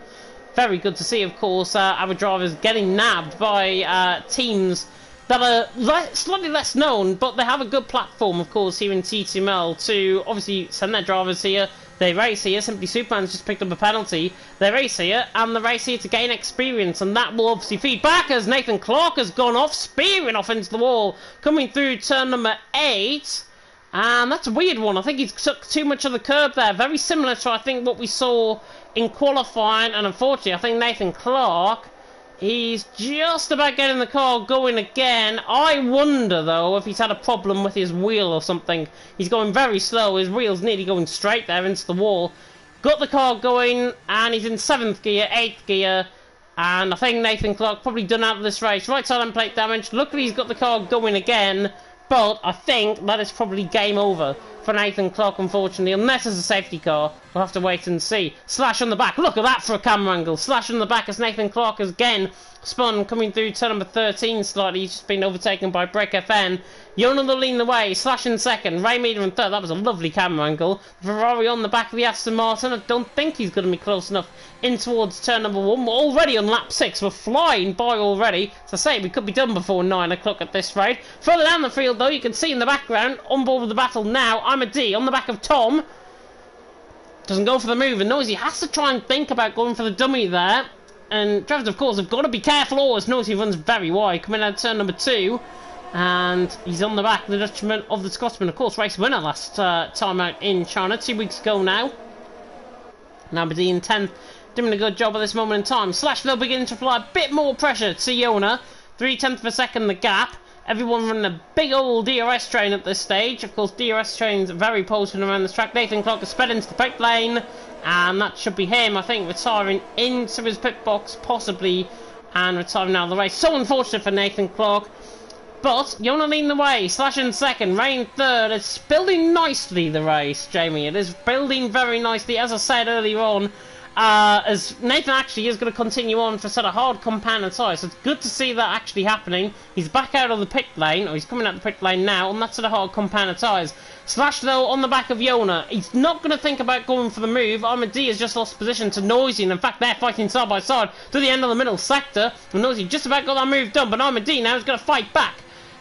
Very good to see, of course, our drivers getting nabbed by teams that are slightly less known, but they have a good platform, of course, here in TTML to obviously send their drivers here. They race here, Simply Superman's just picked up a penalty. They race here, and they race here to gain experience, and that will obviously feed back as Nathan Clark has gone off, spearing off into the wall, coming through turn number 8. And that's a weird one. I think he's took too much of the curb there. Very similar to, I think, what we saw in qualifying, and unfortunately, I think Nathan Clark, he's just about getting the car going again. I wonder, though, if he's had a problem with his wheel or something. He's going very slow. His wheel's nearly going straight there into the wall. Got the car going, and he's in 7th gear, 8th gear. And I think Nathan Clark probably done out of this race. Right side end plate damage. Luckily, he's got the car going again. But I think that is probably game over for Nathan Clark, unfortunately. Unless there's a safety car, we'll have to wait and see. Slash on the back. Look at that for a camera angle. Slash on the back as Nathan Clark has again spun, coming through turn number 13 slightly. He's just been overtaken by Break FN. Yona leading the way. Slash in second. Ray Meter in third. That was a lovely camera angle. Ferrari on the back of the Aston Martin. I don't think he's going to be close enough in towards turn number 1. We're already on lap 6. We're flying by already. As I say, we could be done before 9 o'clock at this rate. Further down the field, though, you can see in the background, on board with the battle now, I'm a D on the back of Tom. Doesn't go for the move, and Noisy has to try and think about going for the dummy there. And drivers, of course, have got to be careful always. Noisy runs very wide, coming out turn number 2. And he's on the back, the Dutchman of the Scotsman, of course, race winner last time out in China, 2 weeks ago now. Now Aberdeen 10th, doing a good job at this moment in time. Slash, they'll begin to apply a bit more pressure to Yona. 3/10 of a second the gap. Everyone running a big old DRS train at this stage. Of course, DRS trains are very potent around this track. Nathan Clark has sped into the pit lane, and that should be him, I think, retiring into his pit box, possibly, and retiring out of the race. So unfortunate for Nathan Clark. But Yona leading the way, Slash in second, Ray in third. It's building nicely, the race, Jamie. It is building very nicely. As I said earlier on, as Nathan actually is going to continue on for sort of hard compounded tires. So it's good to see that actually happening. He's back out of the pit lane, or he's coming out the pit lane now, and that's sort of hard compounded tires. Slash though on the back of Yona. He's not going to think about going for the move. Armady has just lost position to Noisy, and in fact they're fighting side by side to the end of the middle sector. And Noisy just about got that move done, but Armady now is going to fight back.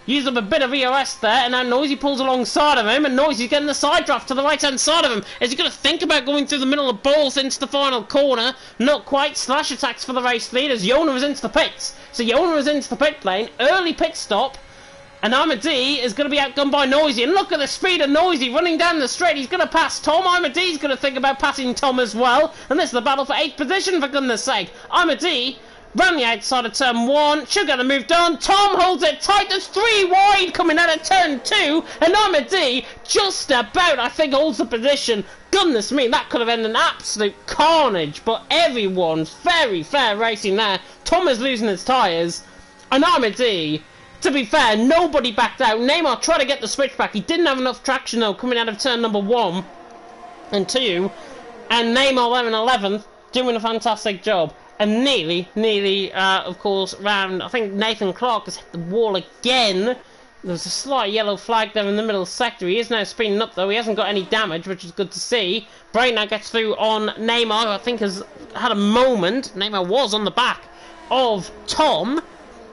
Used up a bit of EOS there, and now Noisy pulls alongside of him, and Noisy's getting the side draft to the right-hand side of him. Is he going to think about going through the middle of balls into the final corner? Not quite. Slash attacks for the race lead as Yona was into the pits. So Yona was into the pit lane, early pit stop, and Armady is going to be outgunned by Noisy. And look at the speed of Noisy running down the straight. He's going to pass Tom. Armady's going to think about passing Tom as well. And this is the battle for 8th position, for goodness sake. Armady round the outside of turn 1, should get the move done. Tom holds it tight, there's 3 wide coming out of turn 2, and Armady just about, I think, holds the position. Goodness me, that could have ended an absolute carnage, but everyone's very fair racing there. Tom is losing his tyres, and Armady, to be fair, nobody backed out. Neymar tried to get the switch back, he didn't have enough traction though, coming out of turn number 1 and 2, and Neymar there in 11th, doing a fantastic job. And nearly, of course, round, I think Nathan Clark has hit the wall again. There's a slight yellow flag there in the middle sector. He is now speeding up, though. He hasn't got any damage, which is good to see. Bray now gets through on Neymar, who I think has had a moment. Neymar was on the back of Tom.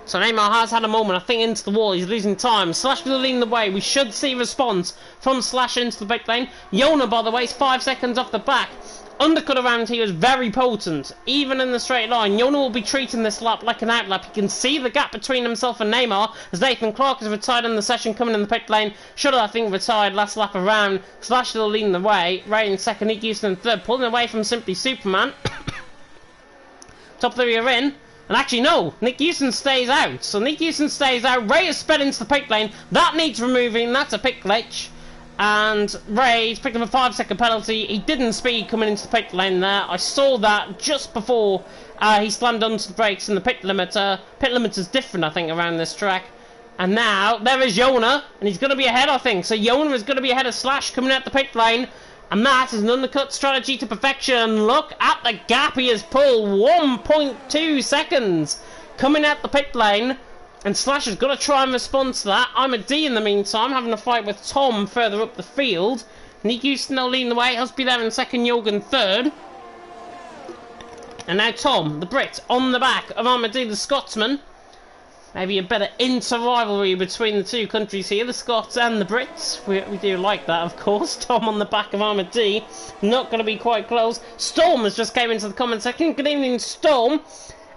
So Neymar has had a moment, I think, into the wall. He's losing time. Slash will lead the way. We should see response from Slash into the back lane. Yona, by the way, is 5 seconds off the back. Undercut around here is very potent, even in the straight line. Yona will be treating this lap like an outlap. You can see the gap between himself and Neymar as Nathan Clark is retired in the session, coming in the pit lane. Should have, I think, retired last lap around. Slash still leading the way. Ray in second, Nick Houston in third, pulling away from Simply Superman. Top 3 are in. And actually, no, Nick Houston stays out. So Nick Houston stays out. Ray has sped into the pit lane. That needs removing. That's a pit glitch. And Ray's picked up a 5-second penalty. He didn't speed coming into the pit lane there. I saw that just before he slammed onto the brakes in the pit limiter. Pit limiter's different, I think, around this track. And now, there is Yona, and he's going to be ahead, I think. So Yona is going to be ahead of Slash coming out the pit lane. And that is an undercut strategy to perfection. Look at the gap he has pulled. 1.2 seconds coming out the pit lane. And Slash has got to try and respond to that. Armady, in the meantime, having a fight with Tom further up the field. Nick Houston now leading the way. Husby there in second, Jorgen third. And now Tom, the Brit, on the back of Armady, the Scotsman. Maybe a better inter-rivalry between the two countries here, the Scots and the Brits. We do like that, of course. Tom on the back of Armady. Not going to be quite close. Storm has just came into the comment section. Good evening, Storm.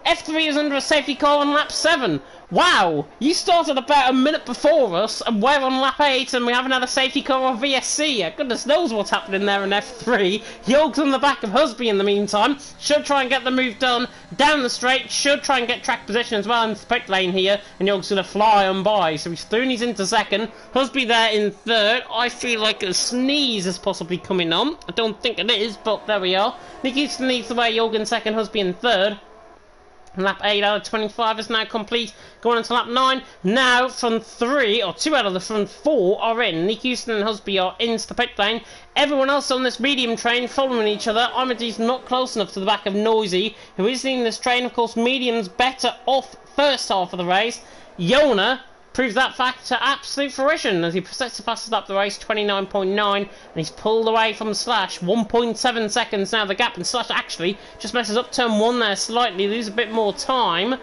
F3 is under a safety car on lap 7. Wow, you started about a minute before us, and we're on lap 8, and we haven't had a safety car or VSC yet. Goodness knows what's happening there in F3. Jorg's on the back of Husby in the meantime. Should try and get the move done down the straight. Should try and get track position as well in the pit lane here, and Jorg's going to fly on by. So he's through and he's into second. Husby there in third. I feel like a sneeze is possibly coming on. I don't think it is, but there we are. Nick Houston leads the way, Jorg in second, Husby in third. Lap 8 out of 25 is now complete. Going on to lap 9. Now, front 3, or 2 out of the front 4 are in. Nick Houston and Husby are into the pit lane. Everyone else on this medium train following each other. Armady's not close enough to the back of Noisy, who is leading this train. Of course, medium's better off first half of the race. Yona proves that fact to absolute fruition as he sets the fastest lap of the race, 29.9, and he's pulled away from Slash. 1.7 seconds now the gap, and Slash actually just messes up turn 1 there slightly, lose a bit more time.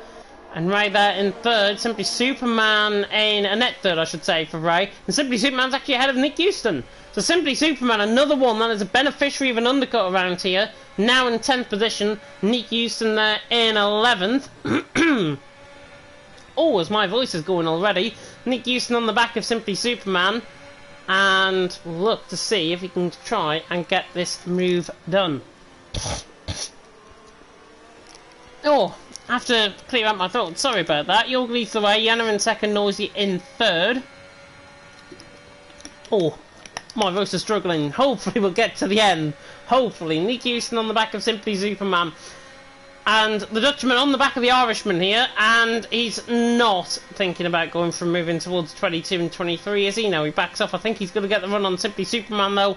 And Ray there in third, Simply Superman in a net third, I should say, for Ray. And Simply Superman's actually ahead of Nick Houston. So Simply Superman, another one that is a beneficiary of an undercut around here, now in 10th position. Nick Houston there in 11th. Oh, as my voice is going already. Nick Houston on the back of Simply Superman. And we'll look to see if he can try and get this move done. Oh, I have to clear out my throat. Sorry about that. Jorg leads the way. Yana in second, Noisy in third. Oh, my voice is struggling. Hopefully we'll get to the end. Hopefully. Nick Houston on the back of Simply Superman. And the Dutchman on the back of the Irishman here, and he's not thinking about going from moving towards 22 and 23, is he? No, he backs off. I think he's going to get the run on Simply Superman, though.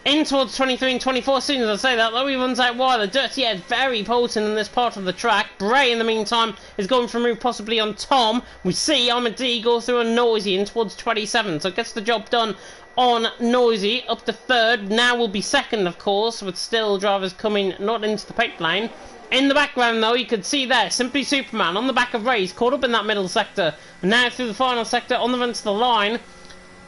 In towards 23 and 24. As soon as I say that, though, he runs out wide. The Dirty Air is very potent in this part of the track. Bray, in the meantime, is going for a move possibly on Tom. We see Armadee go through a Noisy in towards 27, so gets the job done on Noisy up to third. Now will be second, of course, with still drivers coming not into the pit lane. In the background, though, you can see there, Simply Superman on the back of Ray. He's caught up in that middle sector. And now through the final sector, on the run to the line.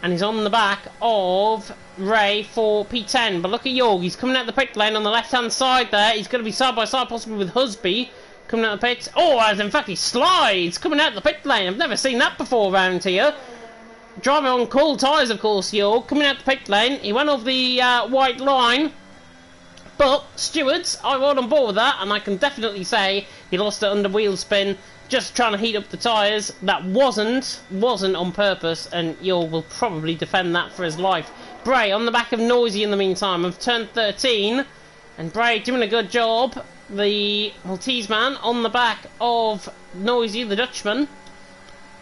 And he's on the back of Ray for P10. But look at York. He's coming out the pit lane on the left-hand side there. He's going to be side by side, possibly with Husby. Coming out the pits. Oh, as in fact, he slides. Coming out the pit lane. I've never seen that before around here. Driving on cool tyres, of course, York. Coming out the pit lane. He went off the white line. But stewards, I rode on board with that, and I can definitely say he lost it under wheel spin, just trying to heat up the tyres. That wasn't on purpose, and York will probably defend that for his life. Bray on the back of Noisy in the meantime of turn 13, and Bray doing a good job. The Maltese man on the back of Noisy, the Dutchman,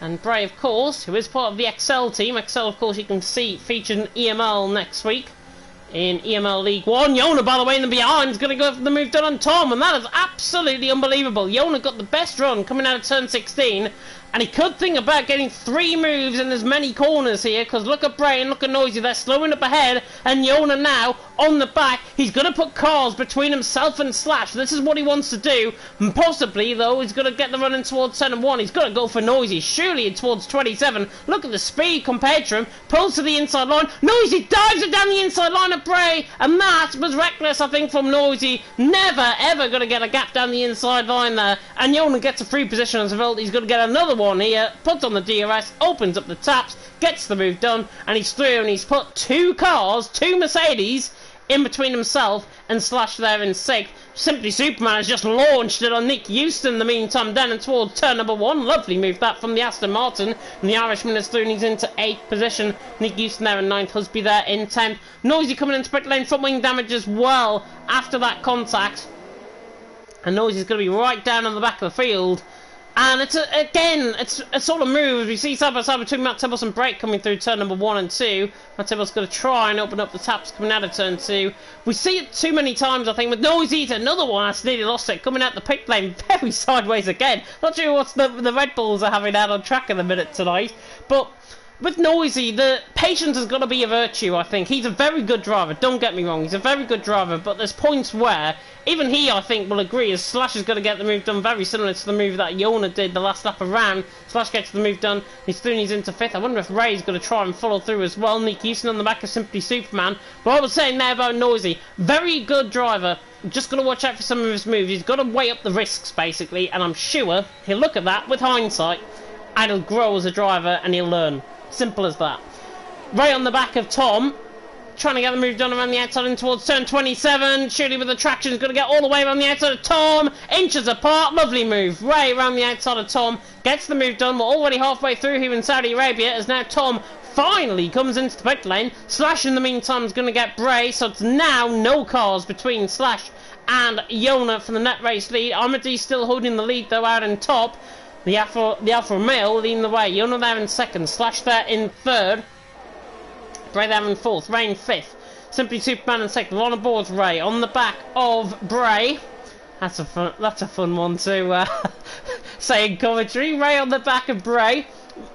and Bray, of course, who is part of the Excel team. Excel, of course, you can see featured in EML next week. In EML League 1, Yona, by the way, in the behind is going to go for the move done on Tom, and that is absolutely unbelievable. Yona got the best run coming out of turn 16, and he could think about getting 3 moves in as many corners here, because look at Bray and look at Noisy, they're slowing up ahead, and Yona now on the back. He's going to put cars between himself and Slash. This is what he wants to do, and possibly, though, he's going to get the run in towards turn 1. He's going to go for Noisy, surely in towards 27. Look at the speed compared to him, pulls to the inside line. Noisy dives it down the inside line of Bray, and that was reckless, I think, from Noisy. Never, ever going to get a gap down the inside line there, and Yona gets a free position as a result. He's going to get another one here, puts on the DRS, opens up the taps, gets the move done, and he's through, and he's put 2 cars, 2 Mercedes, in between himself and Slash there in 6th. Simply Superman has just launched it on Nick Houston in the meantime, down and towards turn number 1. Lovely move that from the Aston Martin, and the Irishman is through and he's into 8th position. Nick Houston there in 9th, Husby there in 10th. Noisy coming into pit lane, front wing damage as well after that contact. And Noisy's going to be right down on the back of the field. And it's a sort of move as we see side by side between Matt Tibbles and Brake coming through turn number 1 and 2. Matt Tibbles going to try and open up the taps coming out of turn 2. We see it too many times, I think, with Noisy. Another one that's nearly lost it coming out the pit lane very sideways again. Not sure what the Red Bulls are having out on track in the minute tonight, but with Noisy, the patience has got to be a virtue, I think. He's a very good driver, don't get me wrong, he's a very good driver, but there's points where even he, I think, will agree as Slash is going to get the move done very similar to the move that Yona did the last lap around. Slash gets the move done, he's through and he's into 5th. I wonder if Ray's going to try and follow through as well. Nick Houston on the back of Simply Superman. But I was saying there about Noisy, very good driver, just got to watch out for some of his moves. He's got to weigh up the risks, basically, and I'm sure he'll look at that with hindsight, and he'll grow as a driver and he'll learn. Simple as that. Ray on the back of Tom, trying to get the move done around the outside in towards turn 27. Shooting with the traction, is going to get all the way around the outside of Tom. Inches apart, lovely move. Ray around the outside of Tom, gets the move done. We're already halfway through here in Saudi Arabia, as now Tom finally comes into the pit lane. Slash in the meantime is going to get Bray, so it's now no cars between Slash and Yona for the net race lead. Armadee still holding the lead though out in top. The Alfa Romeo leading the way. Yona there in 2nd, Slash there in 3rd. Bray there in 4th, Ray in 5th. Simply Superman in 2nd. We're on board Ray on the back of Bray. That's a fun one to say in commentary. Ray on the back of Bray.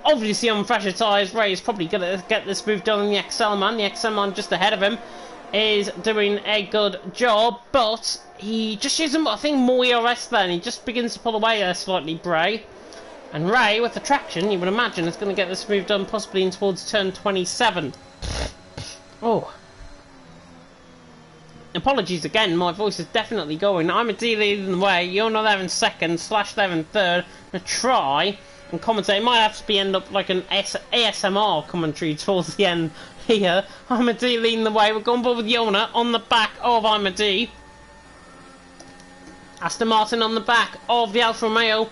Obviously on fresher tyres, Ray is probably going to get this move done in the XL man. The XL man just ahead of him is doing a good job, but he just uses, I think, more ERS there, and he just begins to pull away there slightly, Bray. And Ray, with the traction, you would imagine, is going to get this move done possibly in towards turn 27. Oh. Apologies again, my voice is definitely going. I'm a D leading the way, you're not there in 2nd, Slash there in 3rd. I'm going to try and commentate. It might have to be end up like an ASMR commentary towards the end here. I'm a D leading the way, we're going board with Yona on the back of I'm a D. Aston Martin on the back of the Alfa Romeo.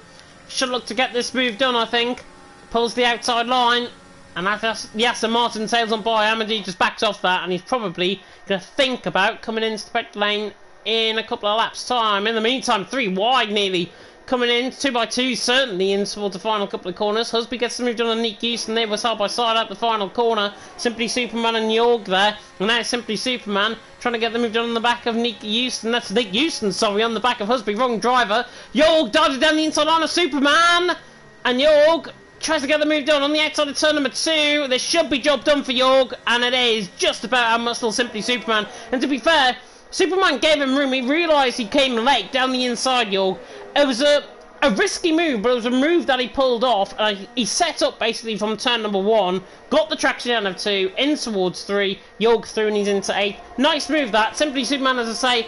Should look to get this move done, I think. Pulls the outside line, and as the Aston Martin sails on by, Amity just backs off that, and he's probably going to think about coming into the pit lane in a couple of laps' time. In the meantime, 3 wide nearly coming in 2x2, certainly in towards the final couple of corners. Husby gets the move done on Nick Houston. They were side by side at the final corner. Simply Superman and York there. And now Simply Superman trying to get the move done on the back of Nick Houston. That's Nick Houston, sorry, on the back of Husby. Wrong driver. York dives down the inside line of Superman. And York tries to get the move done on the outside of turn number 2. There should be job done for York. And it is just about outmuscle Simply Superman. And to be fair, Superman gave him room. He realised he came late down the inside, York. It was a risky move, but it was a move that he pulled off. He set up basically from turn number 1, got the traction down of 2, in towards 3, York through and he's into 8. Nice move that. Simply Superman, as I say,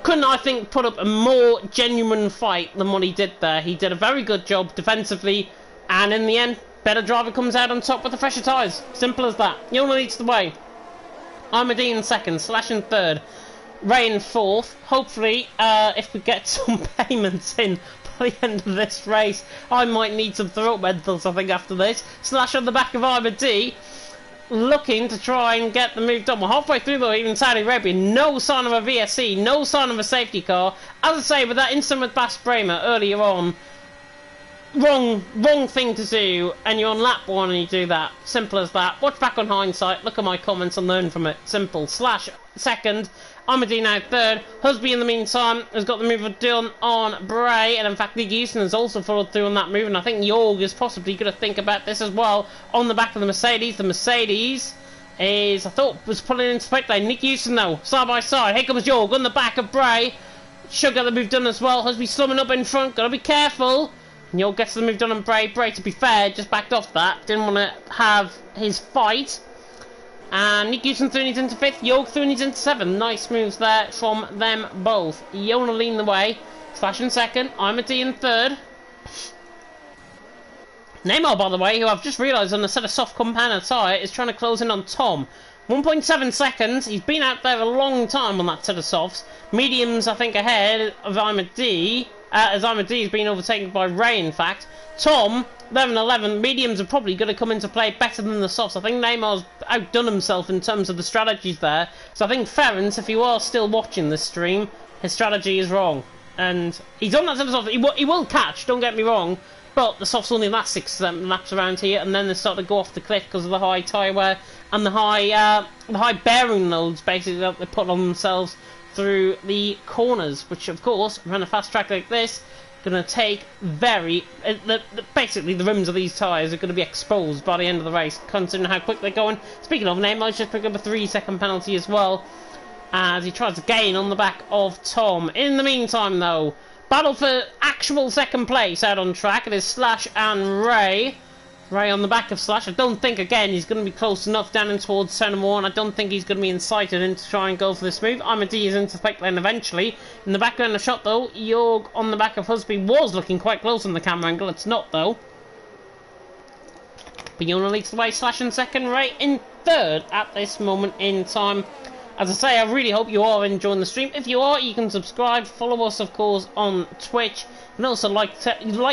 couldn't, I think, put up a more genuine fight than what he did there. He did a very good job defensively, and in the end, better driver comes out on top with the fresher tyres. Simple as that. Yona leads the way. Armadine in 2nd, Slash in 3rd. Ray in 4th. Hopefully, if we get some payments in by the end of this race, I might need some throat medals, I think, after this. Slash on the back of Armour D, looking to try and get the move done. We're halfway through, though, even Saudi Arabia. No sign of a VSC, no sign of a safety car. As I say, with that incident with Bas Bremer earlier on, wrong thing to do, and you're on lap 1 and you do that. Simple as that. Watch back on hindsight, look at my comments and learn from it. Simple. Slash 2nd. Armadine now 3rd. Husby, in the meantime, has got the move done on Bray, and in fact, Nick Houston has also followed through on that move, and I think Jorg is possibly going to think about this as well on the back of the Mercedes. The Mercedes is, I thought, was pulling into spec lane. Nick Houston, though, side by side. Here comes Jorg on the back of Bray. Should get the move done as well. Husby slumming up in front. Got to be careful. And Jorg gets the move done on Bray. Bray, to be fair, just backed off that. Didn't want to have his fight. And Nick Houston through and he's into 5th. York through and he's into 7th. Nice moves there from them both. Yona leading the way. Slash in 2nd. I'm a D in 3rd. Neymar, by the way, who I've just realised on a set of soft compound tyre, is trying to close in on Tom. 1.7 seconds. He's been out there a long time on that set of softs. Mediums, I think, ahead of I'm a D. As I'm a D has been overtaken by Ray, in fact. Tom, 11-11, mediums are probably going to come into play better than the softs. I think Neymar's outdone himself in terms of the strategies there. So I think Ference, if you are still watching this stream, his strategy is wrong. And he's on that set of softs. He will catch, don't get me wrong, but the softs only last 6 laps around here, and then they start to go off the cliff because of the high tyre wear and the high bearing loads, basically, that they put on themselves through the corners, which, of course, around a fast track like this, going to take basically the rims of these tyres are going to be exposed by the end of the race, considering how quick they're going. Speaking of, Neymar's just picked up a 3-second penalty as well, as he tries to gain on the back of Tom. In the meantime, though, battle for actual 2nd place out on track. It is Slash and Ray. Ray on the back of Slash. I don't think, again, he's going to be close enough down in towards turn number 1. I don't think he's going to be incited in to try and go for this move. Amadi is into spec lane eventually. In the background of the shot, though, Jorg on the back of Husby was looking quite close on the camera angle. It's not, though. But Yona leads the way. Slash in 2nd, Ray in 3rd at this moment in time. As I say, I really hope you are enjoying the stream. If you are, you can subscribe. Follow us, of course, on Twitch. And also like,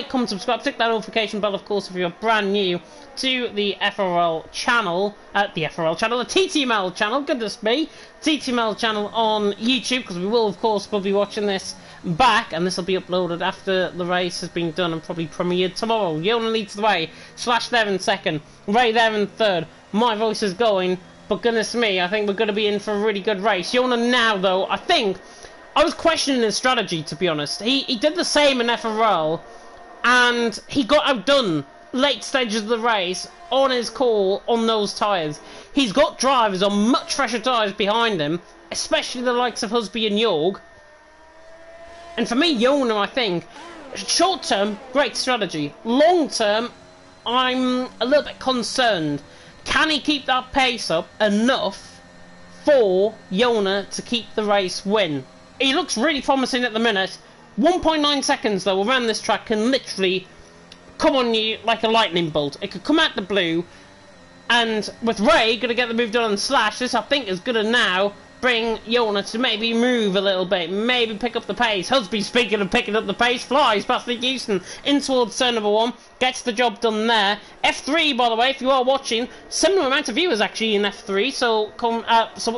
comment, subscribe. Click that notification bell, of course, if you're brand new to the FRL channel. The TTML channel, goodness me. TTML channel on YouTube, because we will, of course, be watching this back. And this will be uploaded after the race has been done and probably premiered tomorrow. Yona leads the way. Slash there in 2nd. Ray there in 3rd. My voice is going. But goodness me, I think we're going to be in for a really good race. Yona now, though, I think I was questioning his strategy, to be honest. He did the same in FRL, and he got outdone late stages of the race on his call on those tyres. He's got drivers on much fresher tyres behind him, especially the likes of Husby and Jorg. And for me, Yona, I think, short term, great strategy. Long term, I'm a little bit concerned. Can he keep that pace up enough for Yona to keep the race win? He looks really promising at the minute. 1.9 seconds, though, around this track can literally come on you like a lightning bolt. It could come out the blue, and with Ray going to get the move done on Slash, this I think is going to now bring Yona to maybe move a little bit, maybe pick up the pace. Husby, speaking of picking up the pace, flies past Nick Houston in towards turn number 1, gets the job done there. F3, by the way, if you are watching, similar amount of viewers actually in F3, so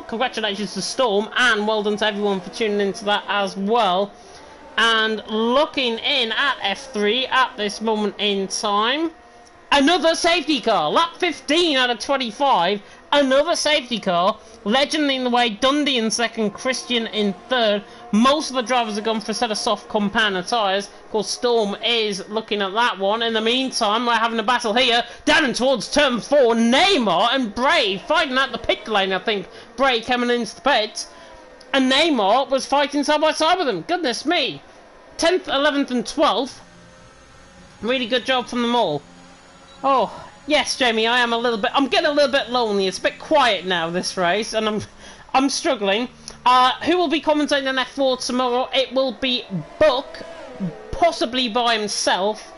congratulations to Storm, and well done to everyone for tuning into that as well. And looking in at F3 at this moment in time, another safety car. Lap 15 out of 25, another safety car. Legend leading the way, Dundee in second, Christian in third. Most of the drivers have gone for a set of soft compounder tyres. Of course, Storm is looking at that one. In the meantime, we're having a battle here. Down and towards turn 4, Neymar and Bray fighting at the pit lane, I think. Bray coming into the pits. And Neymar was fighting side by side with them. Goodness me. 10th, 11th and 12th. Really good job from them all. Oh, yes, Jamie, I'm getting a little bit lonely. It's a bit quiet now, this race, and I'm struggling. Who will be commentating on F4 tomorrow? It will be Buck, possibly by himself.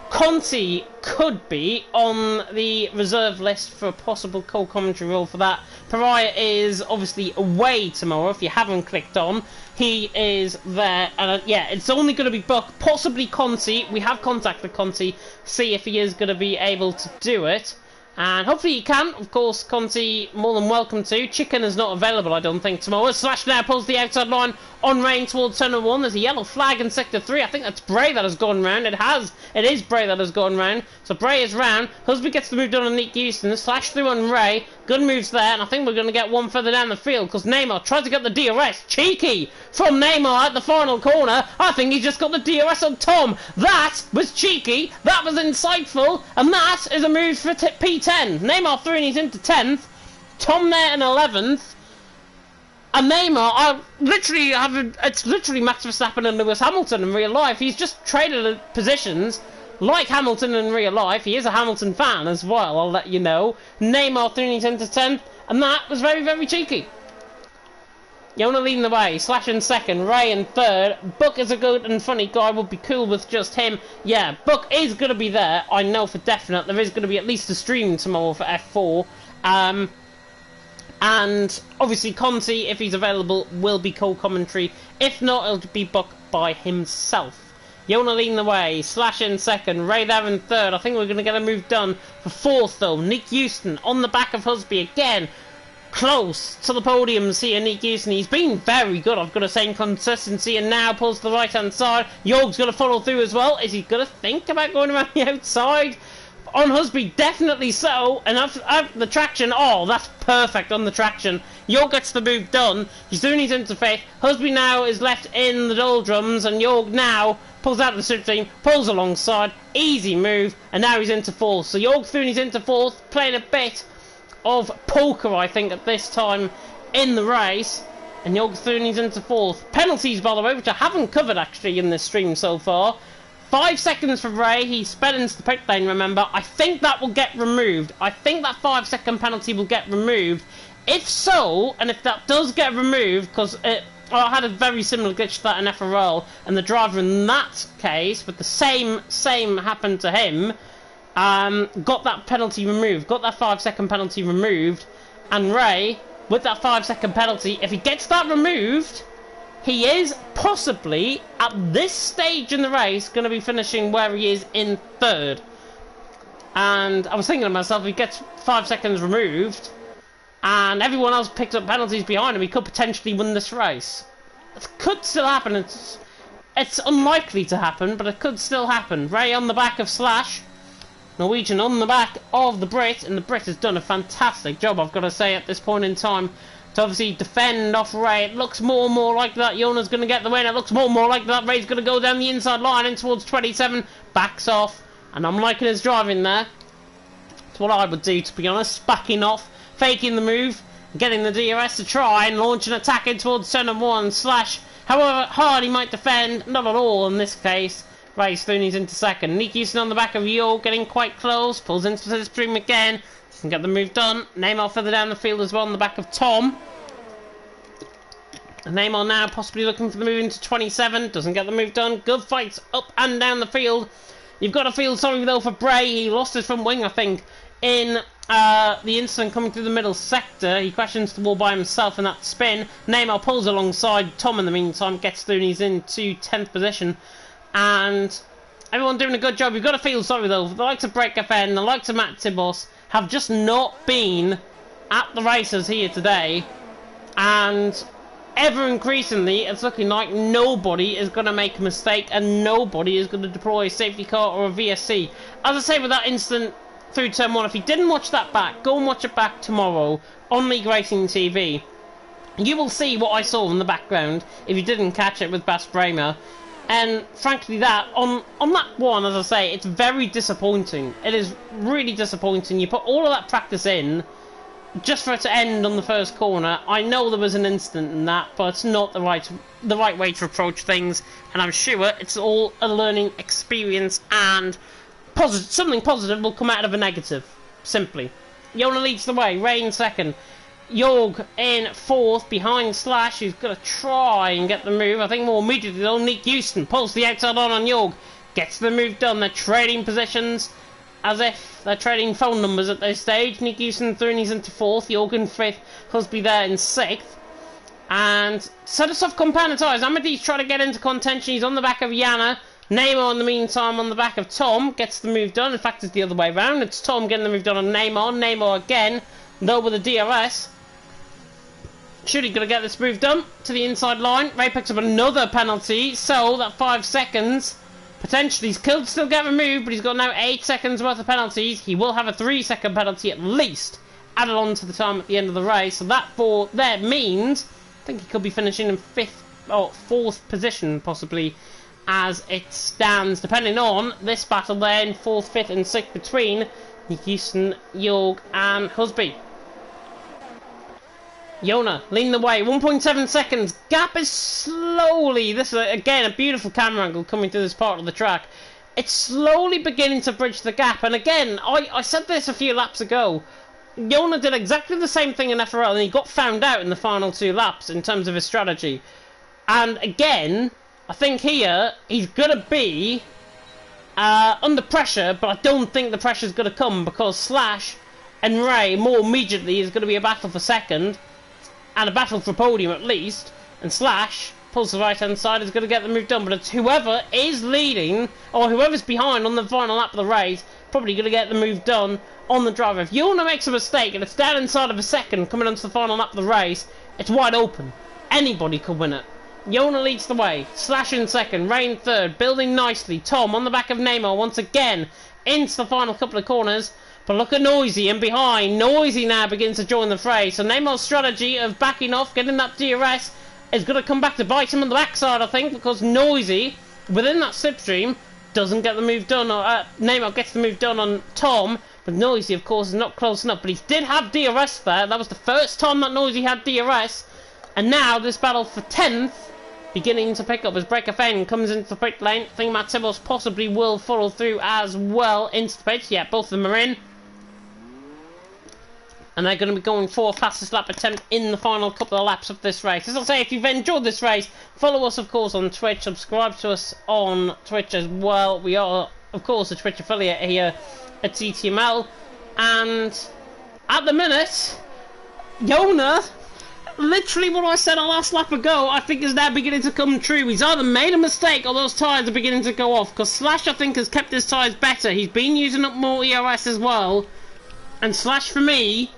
Conti could be on the reserve list for a possible co-commentary role for that. Pariah is obviously away tomorrow, if you haven't clicked on. He is there, and yeah, it's only going to be Buck, possibly Conti. We have contacted Conti, see if he is going to be able to do it. And hopefully he can. Of course, Conti more than welcome to. Chicken is not available, I don't think, tomorrow. Slash now pulls the outside line on rain towards turn 1. There's a yellow flag in sector 3. I think that's Bray that has gone round. It is Bray that has gone round. So Bray is round. Husby gets the move done on Nick Houston. Slash through on Ray. Good moves there. And I think we're going to get one further down the field because Neymar tries to get the DRS. Cheeky from Neymar at the final corner. I think he just got the DRS on Tom. That was cheeky. That was insightful. And that is a move for P10. Neymar through and he's into 10th. Tom there in 11th. And Neymar, it's literally Max Verstappen and Lewis Hamilton in real life. He's just traded positions like Hamilton in real life. He is a Hamilton fan as well, I'll let you know. Neymar through and he's into 10th. And that was very, very cheeky. Yona leading the way, Slash in second, Ray in third. Buck is a good and funny guy, would be cool with just him. Yeah, Buck is going to be there, I know for definite. There is going to be at least a stream tomorrow for F4. And obviously Conti, if he's available, will be co-commentary. If not, it'll be Buck by himself. Yona leading the way, Slash in second, Ray there in third. I think we're going to get a move done for fourth though. Nick Houston on the back of Husby again. Close to the podiums here, Nick Houston. He's been very good, I've got to say, in consistency, and now pulls to the right hand side. Jorg's going to follow through as well. Is he going to think about going around the outside? On Husby, definitely so. And after the traction, oh, that's perfect on the traction. Jorg gets the move done. He's doing his interface. Husby now is left in the doldrums, and Jorg now pulls out of the 16, pulls alongside. Easy move, and now he's into fourth. So Jorg through and he's into fourth, playing a bit of poker, I think, at this time in the race. And Jorg through and he's into fourth. Penalties, by the way, which I haven't covered actually in this stream so far. 5 seconds for Ray. He sped into the pit lane, remember. I think that will get removed. I think that 5-second penalty will get removed. If so, and if that does get removed, because I had a very similar glitch to that in FRL, and the driver in that case, with the same happened to him, got that penalty removed, got that 5-second penalty removed, and Ray, with that 5-second penalty, if he gets that removed, he is possibly, at this stage in the race, going to be finishing where he is in third. And I was thinking to myself, if he gets 5 seconds removed, and everyone else picks up penalties behind him, he could potentially win this race. It could still happen. It's unlikely to happen, but it could still happen. Ray on the back of Slash. Norwegian on the back of the Brit, and the Brit has done a fantastic job, I've got to say, at this point in time, to obviously defend off Ray. It looks more and more like that Yona's going to get the win. It looks more and more like that Ray's going to go down the inside line in towards 27. Backs off, and I'm liking his driving there. It's what I would do, to be honest. Backing off, faking the move, getting the DRS to try and launch an attack in towards turn 1. Slash, however hard he might defend, not at all in this case. Ray Spooney's into second. Nick Houston on the back of Yo, getting quite close. Pulls into the stream again. Can get the move done. Neymar further down the field as well on the back of Tom. And Neymar now possibly looking for the move into 27. Doesn't get the move done. Good fights up and down the field. You've got to feel sorry though for Bray. He lost his front wing, I think, in the incident coming through the middle sector. He crashes the wall by himself in that spin. Neymar pulls alongside Tom in the meantime. Gets through and he's into 10th position. And everyone doing a good job. You've got to feel sorry though. The likes of Break FN, the likes of Matt Tibos have just not been at the races here today. And ever increasingly, it's looking like nobody is going to make a mistake and nobody is going to deploy a safety car or a VSC. As I say with that incident through turn 1, if you didn't watch that back, go and watch it back tomorrow on League Racing TV. You will see what I saw in the background if you didn't catch it with Bas Bremer. And frankly, that on lap 1, as I say, it's very disappointing. It is really disappointing. You put all of that practice in just for it to end on the first corner. I know there was an incident in that, but it's not the right way to approach things. And I'm sure it's all a learning experience, and something positive will come out of a negative. Simply, Yona leads the way. Ray in second. Jorg in fourth behind Slash, who's going to try and get the move. I think more immediately though, Nick Houston pulls the outside on Jorg, gets the move done. They're trading positions as if they're trading phone numbers at this stage. Nick Houston through, he's into fourth, Jorg in fifth, Husby there in sixth. And set us off compound tyres. Amadee's trying to get into contention, he's on the back of Yana. Neymar in the meantime on the back of Tom, gets the move done. In fact, it's the other way around, it's Tom getting the move done on Neymar. Neymar again, though with a DRS. Surely going to get this move done to the inside line. Ray picks up another penalty, so that 5 seconds potentially could still get removed, but he's got now 8 seconds worth of penalties. He will have a 3-second penalty at least added on to the time at the end of the race, so that means I think he could be finishing in 5th or 4th position possibly as it stands, depending on this battle there in 4th, 5th and 6th between Houston, Jorg and Husby. Yona leading the way, 1.7 seconds. Gap is slowly, this is again a beautiful camera angle coming through this part of the track. It's slowly beginning to bridge the gap, and again, I said this a few laps ago. Yona did exactly the same thing in FRL, and he got found out in the final 2 laps in terms of his strategy. And again, I think here he's going to be under pressure, but I don't think the pressure's going to come because Slash and Ray more immediately is going to be a battle for second. And a battle for podium at least, and Slash pulls the right hand side, is going to get the move done, but it's whoever is leading or whoever's behind on the final lap of the race probably going to get the move done on the driver. If Yona makes a mistake and it's down inside of a second coming onto the final lap of the race, it's wide open. Anybody could win it. Yona leads the way, Slash in second, Ray in third, building nicely. Tom on the back of Neymar once again into the final couple of corners. But look at Noisy in behind. Noisy now begins to join the fray. So Neymar's strategy of backing off, getting that DRS, is going to come back to bite him on the backside, I think, because Noisy, within that slipstream, doesn't get the move done. Neymar gets the move done on Tom, but Noisy, of course, is not close enough. But he did have DRS there. That was the first time that Noisy had DRS. And now this battle for 10th beginning to pick up as Breaker Fane comes into the pit lane. I think Matt Tibos possibly will follow through as well into the pit. Yeah, both of them are in. And they're going to be going for a fastest lap attempt in the final couple of laps of this race. As I say, if you've enjoyed this race, follow us, of course, on Twitch. Subscribe to us on Twitch as well. We are, of course, a Twitch affiliate here at TTML. And at the minute, Yona, literally what I said a last lap ago, I think is now beginning to come true. He's either made a mistake or those tyres are beginning to go off. Because Slash, I think, has kept his tyres better. He's been using up more ERS as well. And Slash, for me,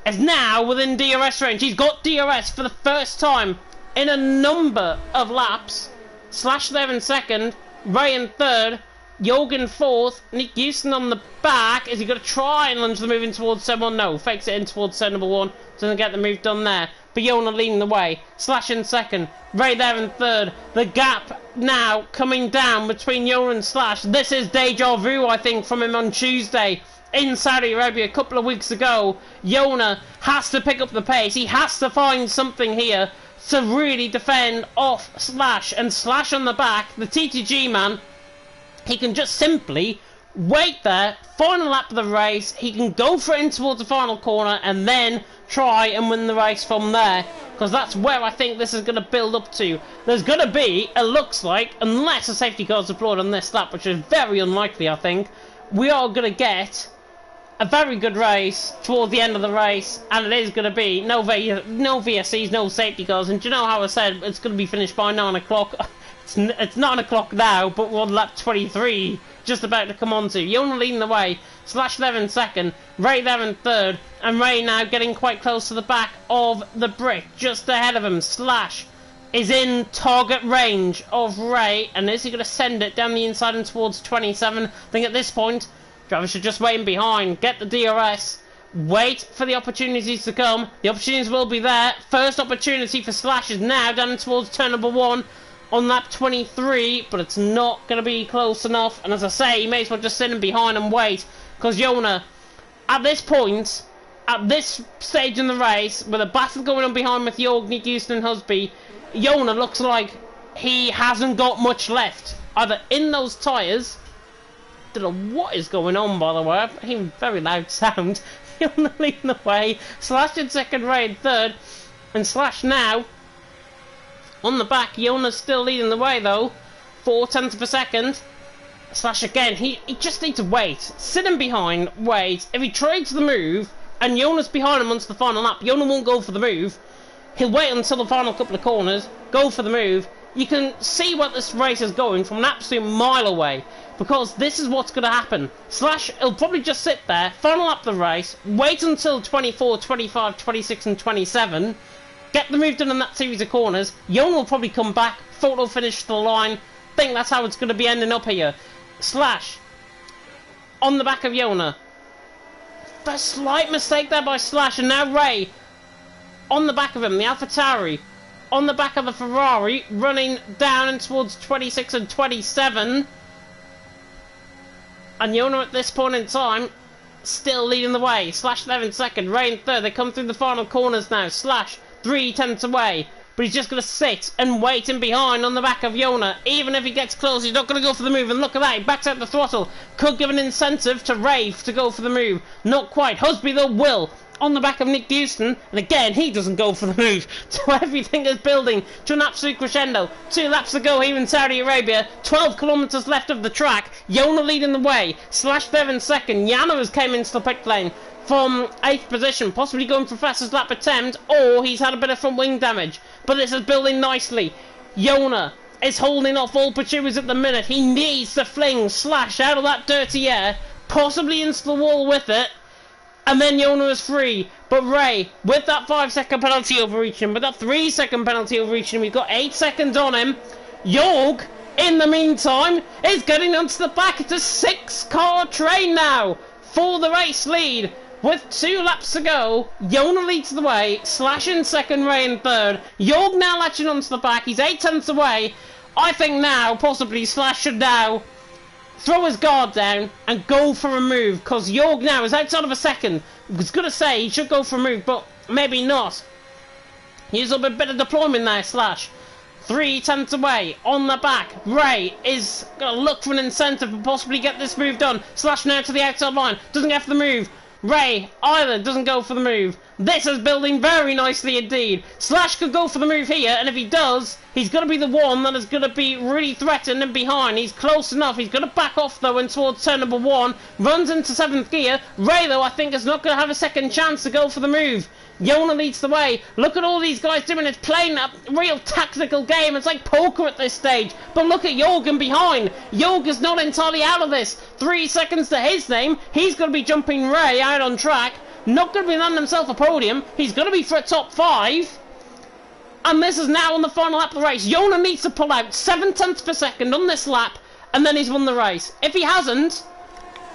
is now within DRS range. He's got DRS for the first time in a number of laps. Slash there in second, Ray in third, Jorg in fourth, Nick Houston on the back. Is he going to try and lunge the move in towards turn 1? No, fakes it in towards turn number 1. Doesn't get the move done there. But Yona leading the way. Slash in second, Ray there in third. The gap now coming down between Yona and Slash. This is deja vu, I think, from him on Tuesday in Saudi Arabia a couple of weeks ago. Yona has to pick up the pace. He has to find something here to really defend off Slash. And Slash on the back, the TTG man, he can just simply wait there, final lap of the race. He can go for it in towards the final corner and then try and win the race from there. Because that's where I think this is going to build up to. There's going to be, it looks like, unless a safety car is deployed on this lap, which is very unlikely, I think, we are going to get a very good race toward the end of the race, and it is going to be no VSCs, no safety cars, and do you know how I said it's going to be finished by 9 o'clock? It's 9 o'clock now, but we're on lap 23, just about to come on to. Yona leading the way, Slash there in second, Ray there in third, and Ray now getting quite close to the back of the brick, just ahead of him. Slash is in target range of Ray, and is he going to send it down the inside and towards 27? I think at this point, drivers should just wait in behind, get the DRS, wait for the opportunities to come. The opportunities will be there. First opportunity for Slash is now down towards turn number 1 on lap 23, but it's not going to be close enough. And as I say, you may as well just sit in behind and wait, because Yona, at this point, at this stage in the race, with a battle going on behind with Jorg, Nick Houston and Husby, Yona looks like he hasn't got much left, either in those tyres. Don't know what is going on, by the way. I'm hearing very loud sound. Yona leading the way, Slash in second, Ray in third, and Slash now on the back. Yona's still leading the way though, 0.4 of a second. Slash again, he just needs to wait, sit in behind, wait. If he trades the move and Yona's behind him onto the final lap, Yona won't go for the move. He'll wait until the final couple of corners, go for the move. You can see what this race is going from an absolute mile away, because this is what's going to happen. Slash, he'll probably just sit there, final lap the race, wait until 24, 25, 26 and 27, get the move done in that series of corners. Yona will probably come back, photo finish to the line. I think that's how it's going to be ending up here. Slash on the back of Yona. A slight mistake there by Slash, and now Ray on the back of him, the AlphaTauri on the back of the Ferrari, running down and towards 26 and 27. And Yona at this point in time still leading the way. Slash there in second, Ray in third. They come through the final corners now. Slash 3/10 away, but he's just going to sit and wait in behind on the back of Yona. Even if he gets close, he's not going to go for the move. And look at that, he backs out the throttle. Could give an incentive to Ray to go for the move. Not quite. Husby though will. On the back of Nick Houston, and again he doesn't go for the move. So everything is building to an absolute crescendo. 2 laps to go here in Saudi Arabia, 12 kilometres left of the track. Yona leading the way, Slash there in second. Yano has came into the pit lane from 8th position, possibly going for fastest lap attempt, or he's had a bit of front wing damage. But this is building nicely. Yona is holding off all pursuers at the minute. He needs to fling Slash out of that dirty air, possibly into the wall with it. And then Yona is free. But Ray, with that 5-second penalty overreaching, with that 3-second penalty overreaching, we've got 8 seconds on him. Jorg, in the meantime, is getting onto the back. It's a 6-car train now for the race lead. With 2 laps to go, Yona leads the way. Slash in second, Ray in third. Jorg now latching onto the back. He's 8/10 away. I think now, possibly, Slash should now throw his guard down and go for a move, because Jorg now is outside of a second. I was going to say he should go for a move, but maybe not. He's a bit of deployment there, Slash. 3/10 away, on the back. Ray is going to look for an incentive and possibly get this move done. Slash now to the outside line, doesn't get for the move. Ray either doesn't go for the move. This is building very nicely indeed. Slash could go for the move here, and if he does, he's going to be the one that is going to be really threatened and behind. He's close enough. He's going to back off though and towards turn number 1. Runs into 7th gear. Ray though I think is not going to have a second chance to go for the move. Yona leads the way. Look at all these guys doing it, playing a real tactical game. It's like poker at this stage. But look at Jorgen behind. Jorg is not entirely out of this. 3 seconds to his name. He's going to be jumping Ray out on track. Not going to be landing himself a podium. He's going to be for a top 5. And this is now on the final lap of the race. Yona needs to pull out 7/10 per second on this lap, and then he's won the race. If he hasn't,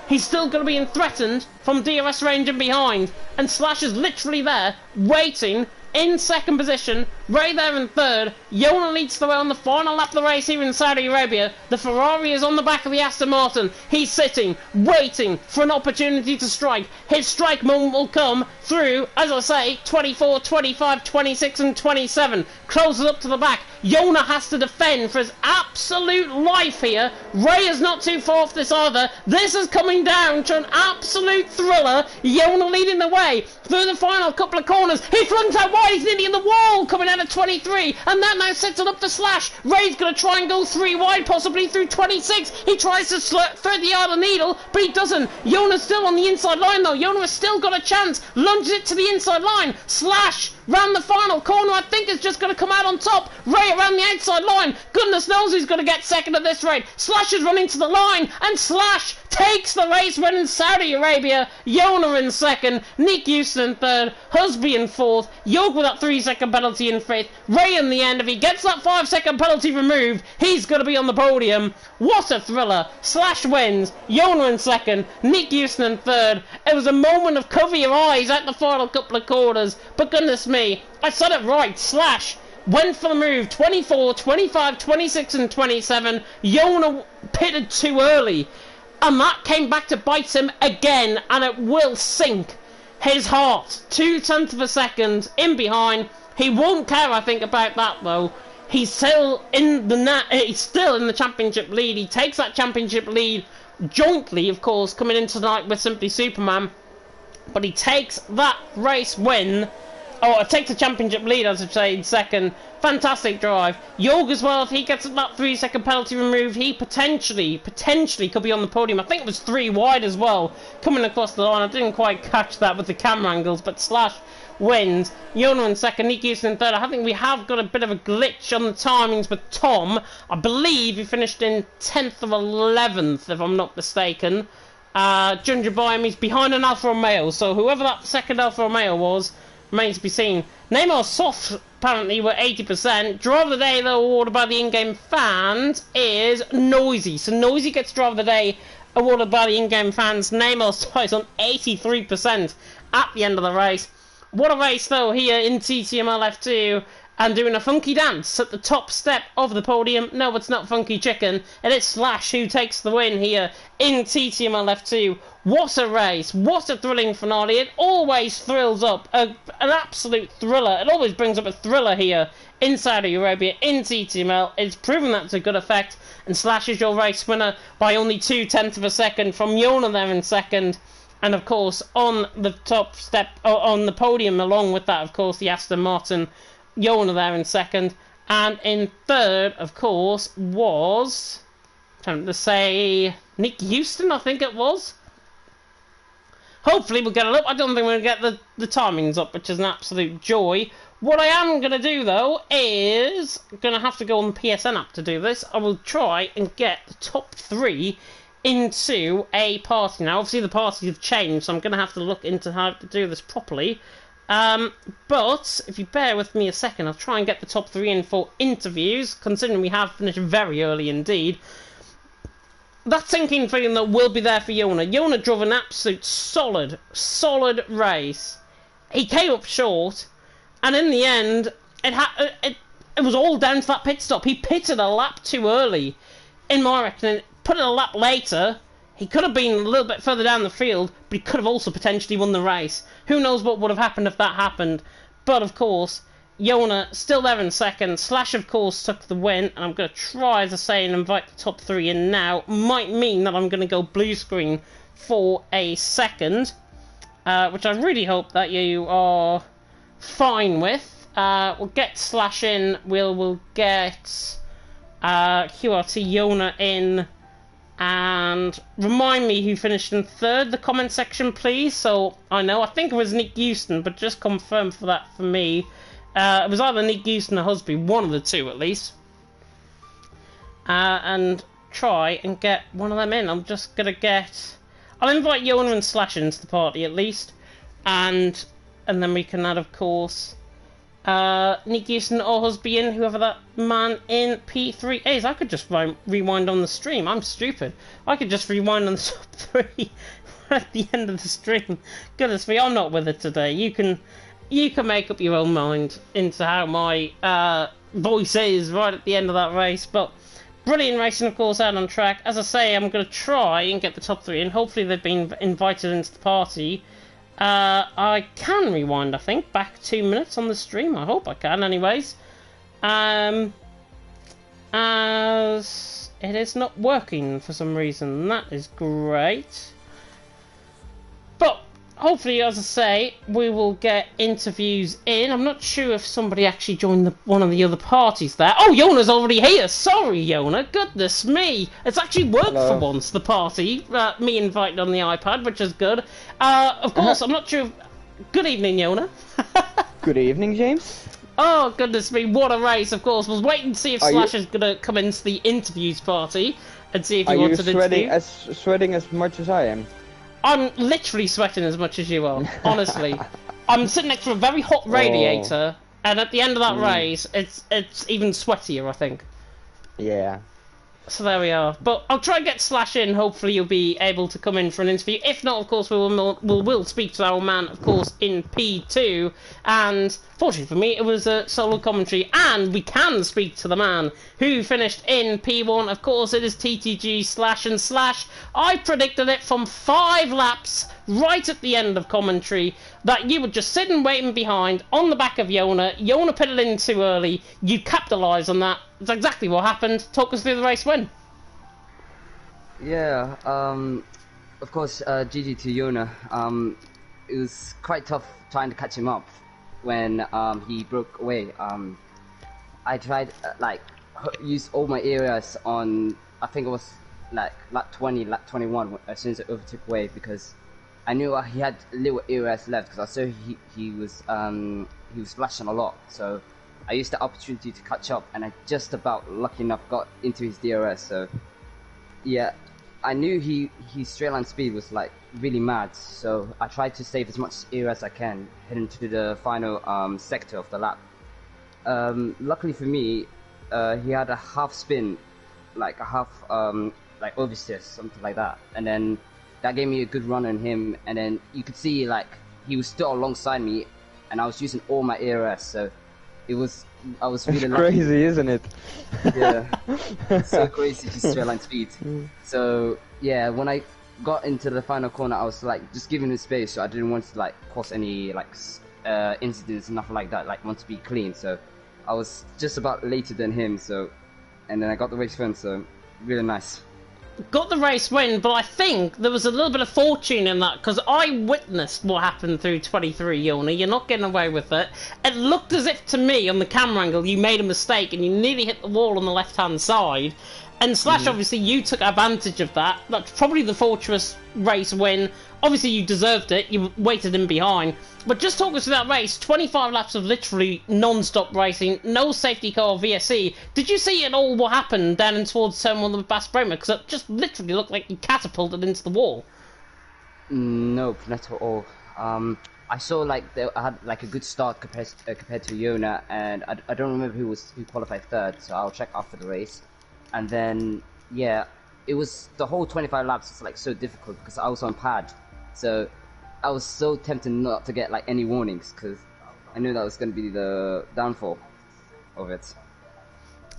he's still going to be threatened from DRS range and behind. And Slash is literally there, waiting in second position. Ray there in third. Yona leads the way on the final lap of the race here in Saudi Arabia. The Ferrari is on the back of the Aston Martin. He's sitting, waiting for an opportunity to strike. His strike moment will come through, as I say, 24, 25, 26 and 27. Closes up to the back. Yona has to defend for his absolute life here. Ray is not too far off this either. This is coming down to an absolute thriller. Yona leading the way through the final couple of corners. He flings out wide. He's nearly in the wall coming out of 23. And that now sets it up for Slash. Ray's going to try and go 3 wide, possibly through 26. He tries to thread the eye of the needle, but he doesn't. Yona's still on the inside line though. Yona has still got a chance. Lunges it to the inside line. Slash round the final corner. I think it's just going to come out on top. Ray around the outside line. Goodness knows who's going to get second at this rate. Slash is running to the line, and Slash takes the race win in Saudi Arabia. Yona in second, Nick Houston in third, Husby in fourth, Yoke with that 3-second penalty in fifth. Ray in the end, if he gets that 5-second penalty removed, he's going to be on the podium. What a thriller. Slash wins, Yona in second, Nick Houston in third. It was a moment of cover your eyes at the final couple of quarters, but goodness me, I said it right. Slash went for the move. 24, 25, 26 and 27. Yona pitted too early, and that came back to bite him again, and it will sink his heart. 0.2 of a second in behind. He won't care, I think, about that though. He's still in the championship lead. He takes that championship lead jointly, of course, coming in tonight with Simply Superman. But he takes that race win. Oh, takes the championship lead, as I say, in second. Fantastic drive. Yorg as well, if he gets that 3-second penalty removed, he potentially could be on the podium. I think it was 3 wide as well, coming across the line. I didn't quite catch that with the camera angles, but Slash wins. Yona in second, Nick Houston in third. I think we have got a bit of a glitch on the timings with Tom. I believe he finished in 10th or 11th, if I'm not mistaken. Judging by him, he's behind an Alfa Romeo, so whoever that second Alfa Romeo was, remains to be seen. Neymar Soft apparently were 80%. Driver of the Day, though, awarded by the in-game fans, is Noisy. So Noisy gets Driver of the Day awarded by the in-game fans. Neymar Soft on 83% at the end of the race. What a race, though, here in TTML F2. And doing a funky dance at the top step of the podium. No, it's not Funky Chicken. It is Slash who takes the win here in TTML F2. What a race. What a thrilling finale. It always thrills up. An absolute thriller. It always brings up a thriller here in Saudi Arabia in TTML. It's proven that to good effect. And Slash is your race winner by only 0.2 of a second from Yona there in second. And of course, on the top step, on the podium along with that, of course, the Aston Martin. Yona there in second, and in third, of course, was, I'm trying to say, Nick Houston, I think it was. Hopefully we'll get it up. I don't think we're going to get the timings up, which is an absolute joy. What I am going to do, though, is going to have to go on the PSN app to do this. I will try and get the top 3 into a party. Now, obviously the parties have changed, so I'm going to have to look into how to do this properly. But if you bear with me a second, I'll try and get the top 3 in for interviews, considering we have finished very early indeed. That sinking feeling that will be there for Yona. Yona drove an absolute solid race. He came up short, and in the end, it was all down to that pit stop. He pitted a lap too early, in my reckoning. Put it a lap later, he could have been a little bit further down the field, but he could have also potentially won the race. Who knows what would have happened if that happened. But, of course, Yona still there in second. Slash, of course, took the win. And I'm going to try, as I say, and invite the top 3 in now. Might mean that I'm going to go blue screen for a second. Which I really hope that you are fine with. We'll get Slash in. We'll get QRT Yona in. And remind me who finished in third, the comment section, please. So I know. I think it was Nick Houston, but just confirm for that for me. It was either Nick Houston or Husby, one of the two at least. And try and get one of them in. I'm just going to get... I'll invite Yona and Slash into the party at least. And then we can add, of course, Nick Houston or Husby in, whoever that man in P3 is. I could just rewind on the stream. I'm stupid. I could just rewind on the top 3 at the end of the stream. Goodness me, I'm not with it today. You can make up your own mind into how my voice is right at the end of that race. But brilliant racing, of course, out on track. As I say, I'm going to try and get the top 3 in. Hopefully they've been invited into the party. I can rewind, I think, back 2 minutes on the stream. I hope I can, anyways. As it is not working for some reason. That is great. But hopefully, as I say, we will get interviews in. I'm not sure if somebody actually joined one of the other parties there. Oh, Yona's already here. Sorry, Yona. Goodness me. It's actually worked for once, the party. Me invited on the iPad, which is good. Of course, I'm not sure... Good evening, Yona. Good evening, James. Oh, goodness me, what a race, of course. Was waiting to see if Are Slash you- is going to come into the interviews party and see if he Are you wants an interview. sweating as much as I am? I'm literally sweating as much as you are, honestly. I'm sitting next to a very hot radiator, and at the end of that race, it's even sweatier, I think. Yeah. So there we are. But I'll try and get Slash in. Hopefully you'll be able to come in for an interview. If not, of course, we'll speak to our man, of course, in P2. And fortunately for me, it was a solo commentary. And we can speak to the man who finished in P1. Of course, it is TTG Slash. And Slash, I predicted it from 5 laps right at the end of commentary that you were just sitting waiting behind on the back of Yona. Yona pitted in too early. You capitalised on that. That's exactly what happened. Talk us through the race win. Yeah, of course, GG to Yona. It was quite tough trying to catch him up when he broke away. I tried use all my areas on, I think it was like lap 20, lap 21 as soon as I overtook away, because I knew he had little areas left, because I saw he was flashing a lot. So I used the opportunity to catch up, and I just about lucky enough got into his DRS. So yeah, I knew his straight line speed was like really mad. So I tried to save as much air as I can heading to the final sector of the lap. Luckily for me, he had a half spin, like a half like oversteer, something like that, and then that gave me a good run on him. And then you could see like he was still alongside me, and I was using all my ARS. So I was really lucky. Crazy, isn't it? Yeah, so crazy, his straight line speed. So yeah, when I got into the final corner, I was like just giving him space, so I didn't want to like cause any like incidents and nothing like that. Like want to be clean, so I was just about later than him. So, and then I got the race win. So really nice. Got the race win, but I think there was a little bit of fortune in that, because I witnessed what happened through 23, Yona. You're not getting away with it. It looked as if, to me, on the camera angle, you made a mistake and you nearly hit the wall on the left-hand side. And Slash, obviously, you took advantage of that. That's probably the fortuitous race win. Obviously, you deserved it. You waited in behind. But just talk us through that race. 25 laps of literally non-stop racing. No safety car or VSC. Did you see at all what happened down and towards turn 1 of the Bass Bremer? Because it just literally looked like you catapulted into the wall. Nope, not at all. I saw like I had like a good start compared to Yona, and I don't remember who qualified third. So I'll check after the race. And then, yeah, it was the whole 25 laps was like so difficult because I was on pad. So I was so tempted not to get like any warnings, because I knew that was going to be the downfall of it.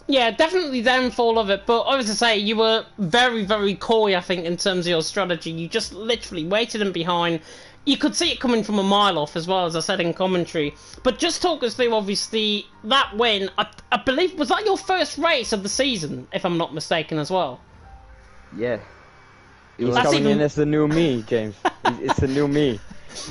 Yeah, definitely downfall of it, but I was to say, you were very, very coy, I think, in terms of your strategy. You just literally waited in behind. You could see it coming from a mile off, as well, as I said in commentary. But just talk us through, obviously, that win. I believe, was that your first race of the season, if I'm not mistaken, as well? Yeah. He's coming in as the new me, James. It's the new me.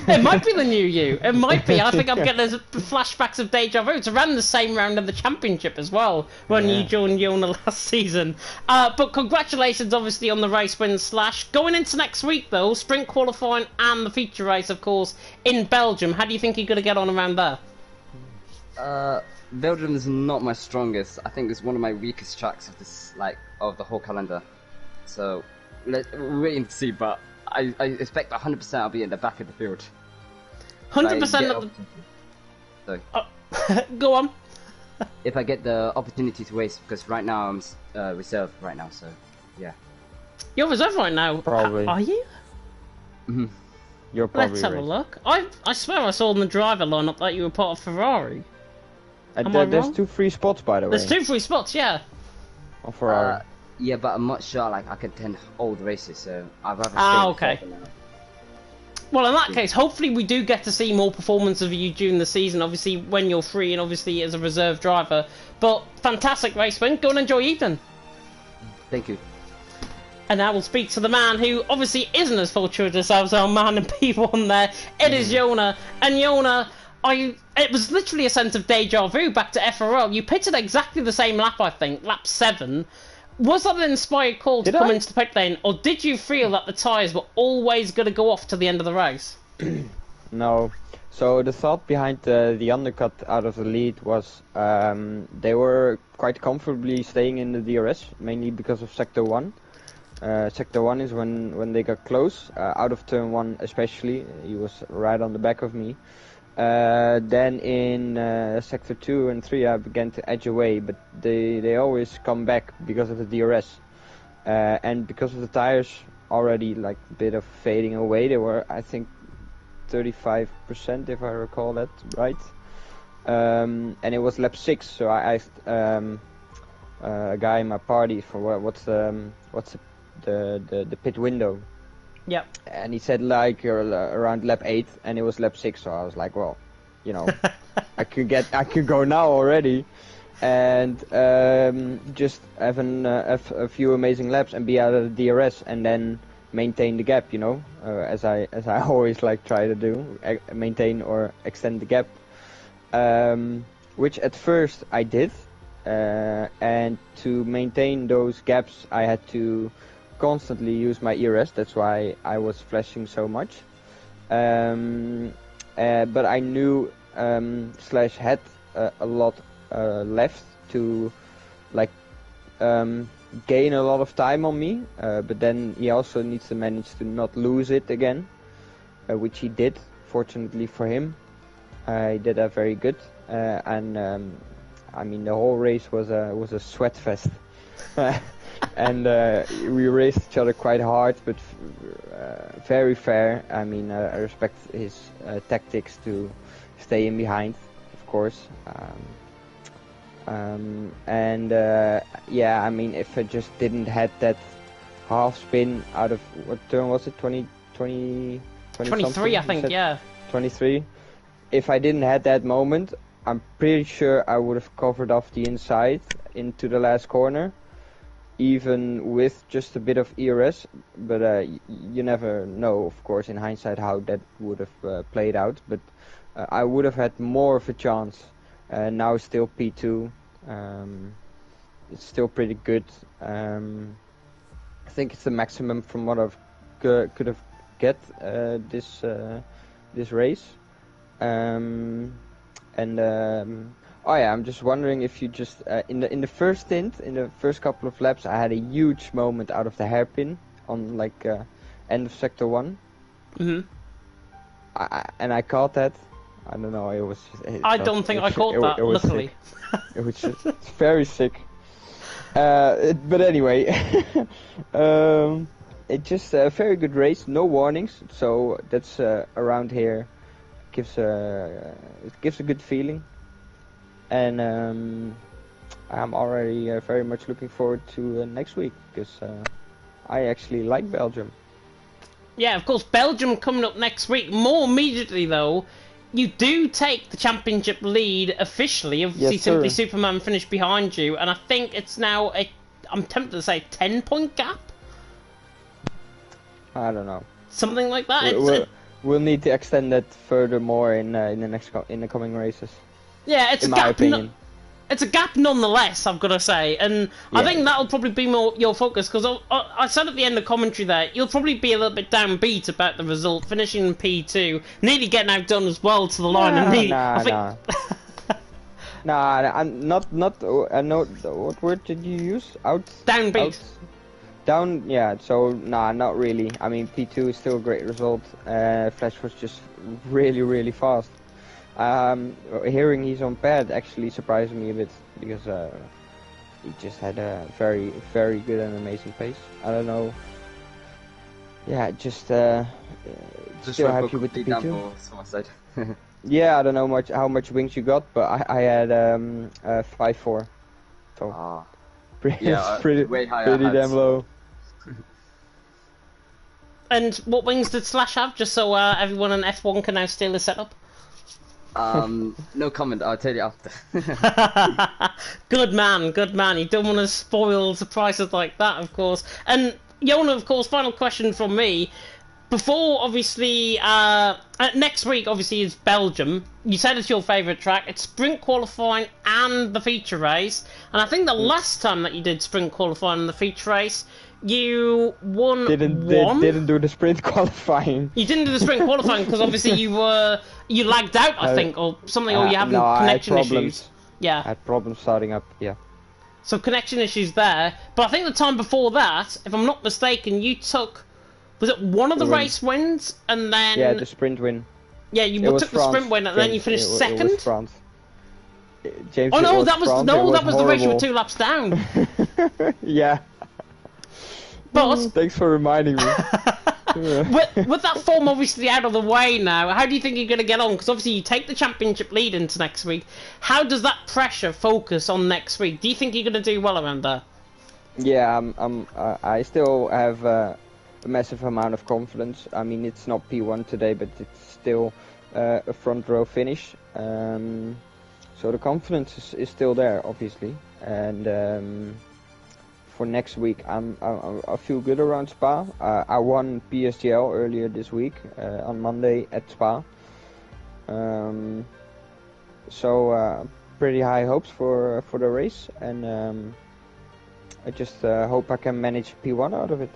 It might be the new you. It might be. I think I'm getting those flashbacks of deja vu. It's around the same round of the championship as well, when you joined Yona last season. But congratulations, obviously, on the race win, Slash. Going into next week, though, sprint qualifying and the feature race, of course, in Belgium. How do you think you're going to get on around there? Belgium is not my strongest. I think it's one of my weakest tracks of this, like, of the whole calendar. So we're waiting to see, but I expect 100% I'll be in the back of the field. 100% of the... Sorry. Go on. If I get the opportunity to race, because right now I'm reserved right now, so yeah. You're reserved right now? Probably. Are you? Mm-hmm. You're probably Let's have a look. I swear I saw in the driver lineup that you were part of Ferrari. There's 2 free spots, by the way. There's 2 free spots, yeah. On Ferrari. Yeah, but I'm not sure like I can attend all the races, so I'd rather stay okay. for now. Well, in that case, hopefully we do get to see more performance of you during the season, obviously when you're free and obviously as a reserve driver. But fantastic race win. Go and enjoy Ethan. Thank you. And now we'll speak to the man who obviously isn't as fortuitous as our man in P1 there. It is Yona. And Yona, it was literally a sense of deja vu back to FRL. You pitted exactly the same lap, I think, lap 7. Was that an inspired call to come into the pit lane, or did you feel that the tyres were always going to go off to the end of the race? No. So the thought behind the undercut out of the lead was they were quite comfortably staying in the DRS, mainly because of Sector 1. Sector 1 is when they got close, out of turn 1 especially. He was right on the back of me. Then in Sector 2 and 3 I began to edge away, but they always come back because of the DRS. And because of the tires already like a bit of fading away, they were, I think, 35% if I recall that right. And it was lap 6, so I asked a guy in my party for what's the pit window. Yep. And he said like around lap 8, and it was lap 6, so I was like, well, you know, I could go now already, and just have a few amazing laps and be out of the DRS, and then maintain the gap, you know, as I always like try to do, maintain or extend the gap, which at first I did, and to maintain those gaps I had to constantly use my ERS. That's why I was flashing so much, but I knew Slash had a lot left to like gain a lot of time on me, but then he also needs to manage to not lose it again, which he did, fortunately for him. He did that very good, and I mean the whole race was a sweat fest. And we raced each other quite hard, but very fair. I mean, I respect his tactics to stay in behind, of course. Yeah, I mean, if I just didn't had that half spin out of, what turn was it, 23 I think, yeah. 23. If I didn't had that moment, I'm pretty sure I would have covered off the inside into the last corner, even with just a bit of ERS, but you never know, of course, in hindsight how that would have played out, but I would have had more of a chance. Now still P2, it's still pretty good. I think it's the maximum from what I've could have get this race. Oh yeah, I'm just wondering if you just in the first stint, in the first couple of laps, I had a huge moment out of the hairpin on like end of sector 1. Mhm. And I caught that. I don't know. I don't think I caught that. Luckily, it was just very sick. But anyway, it just a very good race. No warnings, so that's around here gives it gives a good feeling. And I'm already very much looking forward to next week, because I actually like Belgium. Yeah, of course, Belgium coming up next week. More immediately, though, you do take the championship lead officially. Obviously, Yes, Simply sir. Superman finished behind you, and I think it's now I'm tempted to say 10-point gap? I don't know. Something like that. We'll need to extend that furthermore in the coming races. Yeah, it's in a my gap. opinion. It's a gap nonetheless, I've got to say, and I Yeah. think that'll probably be more your focus, because I said at the end of commentary there, you'll probably be a little bit downbeat about the result, finishing in P2, nearly getting outdone as well to the line. Nah. I'm not. I know what word did you use? Downbeat. Down. Yeah. So not really. I mean, P2 is still a great result. Flash was just really fast. Hearing he's on pad actually surprised me a bit, because he just had a very good and amazing pace. I don't know. Yeah, just still happy with the P2. Yeah, I don't know how much wings you got, but I had 5.4. So pretty way higher. pretty damn low. And what wings did Slash have, just so everyone in F1 can now steal his setup? No comment, I'll tell you after. Good man. You don't want to spoil surprises like that, of course. And Yona, of course, final question from me. Before, obviously, next week, obviously, is Belgium. You said it's your favourite track. It's sprint qualifying and the feature race. And I think the last time that you did sprint qualifying and the feature race, you won Didn't do the sprint qualifying. You didn't do the sprint qualifying because obviously you lagged out, I think, or something, or you having connection issues. Yeah. I had problems starting up. Yeah. So connection issues there, but I think the time before that, if I'm not mistaken, you took, was it one of the race wins, and then yeah, the sprint win. Yeah, you took the sprint win, and then you finished second. It was France. James, oh no, that was France. that was the race you were 2 laps down. Yeah. But thanks for reminding me. with that form obviously out of the way now, how do you think you're going to get on? Because obviously you take the championship lead into next week. How does that pressure focus on next week? Do you think you're going to do well around there? Yeah, I still have a massive amount of confidence. I mean, it's not P1 today, but it's still a front row finish. So the confidence is still there, obviously, and for next week, I feel good around Spa. I won PSGL earlier this week on Monday at Spa, so pretty high hopes for the race, and I just hope I can manage P1 out of it.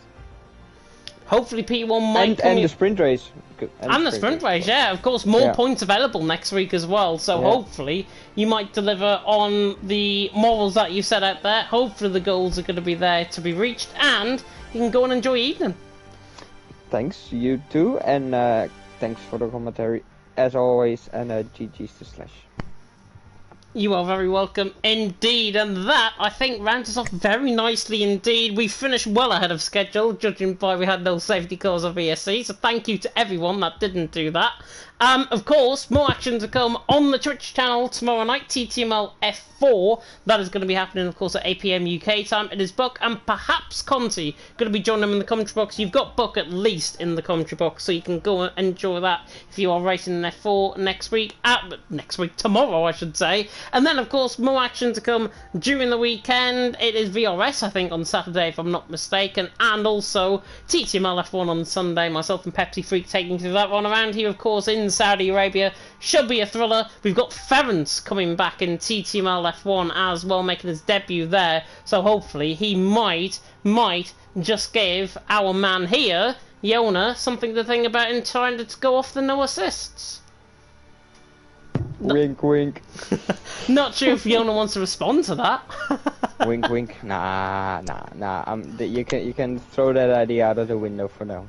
Hopefully P1 might and the sprint race. And the sprint race, yeah, of course, more points available next week as well, so hopefully you might deliver on the morals that you set out there. Hopefully the goals are going to be there to be reached, and you can go and enjoy your evening. Thanks, you too, and thanks for the commentary, as always, and GG's to Slash. You are very welcome indeed, and that, I think, rounds us off very nicely indeed. We finished well ahead of schedule, judging by we had no safety cars of ESC, so thank you to everyone that didn't do that. Of course, more action to come on the Twitch channel tomorrow night, TTML F4. That is going to be happening, of course, at 8 PM UK time. It is Buck and perhaps Conti going to be joining them in the commentary box. You've got Buck at least in the commentary box, so you can go and enjoy that if you are racing in F4 tomorrow, I should say. And then, of course, more action to come during the weekend. It is VRS, I think, on Saturday, if I'm not mistaken, and also TTML F1 on Sunday. Myself and Pepsi Freak taking you through that one around here, of course, in Saudi Arabia. Should be a thriller. We've got Ference coming back in TTML F1 as well, making his debut there. So hopefully he might just give our man here, Yona, something to think about in trying to go off the no assists. Wink, wink. Not sure if Yona wants to respond to that. Wink, wink. Nah. You can throw that idea out of the window for now.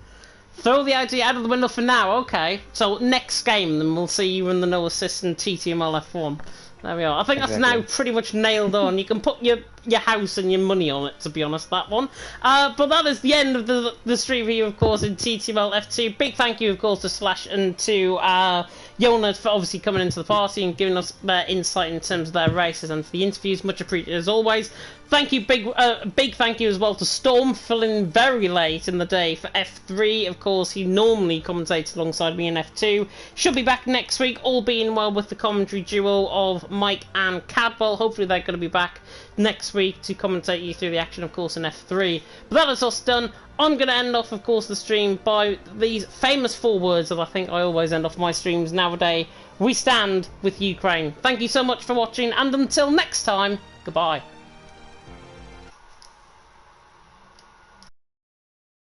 Throw the idea out of the window for now, okay. So next game, then we'll see you in the no assist in TTML F1. There we are. I think that's now pretty much nailed on. You can put your house and your money on it, to be honest, that one. But that is the end of the stream here, of course, in TTML F2. Big thank you, of course, to Slash and to Yona for obviously coming into the party and giving us their insight in terms of their races and for the interviews. Much appreciated as always. Thank you, big thank you as well to Storm, filling very late in the day for F3. Of course, he normally commentates alongside me in F2. Should be back next week, all being well with the commentary duo of Mike and Cadwell. Hopefully they're going to be back next week to commentate you through the action, of course, in F3. But that is us done. I'm going to end off, of course, the stream by these famous 4 words that I think I always end off my streams nowadays. We stand with Ukraine. Thank you so much for watching, and until next time, goodbye.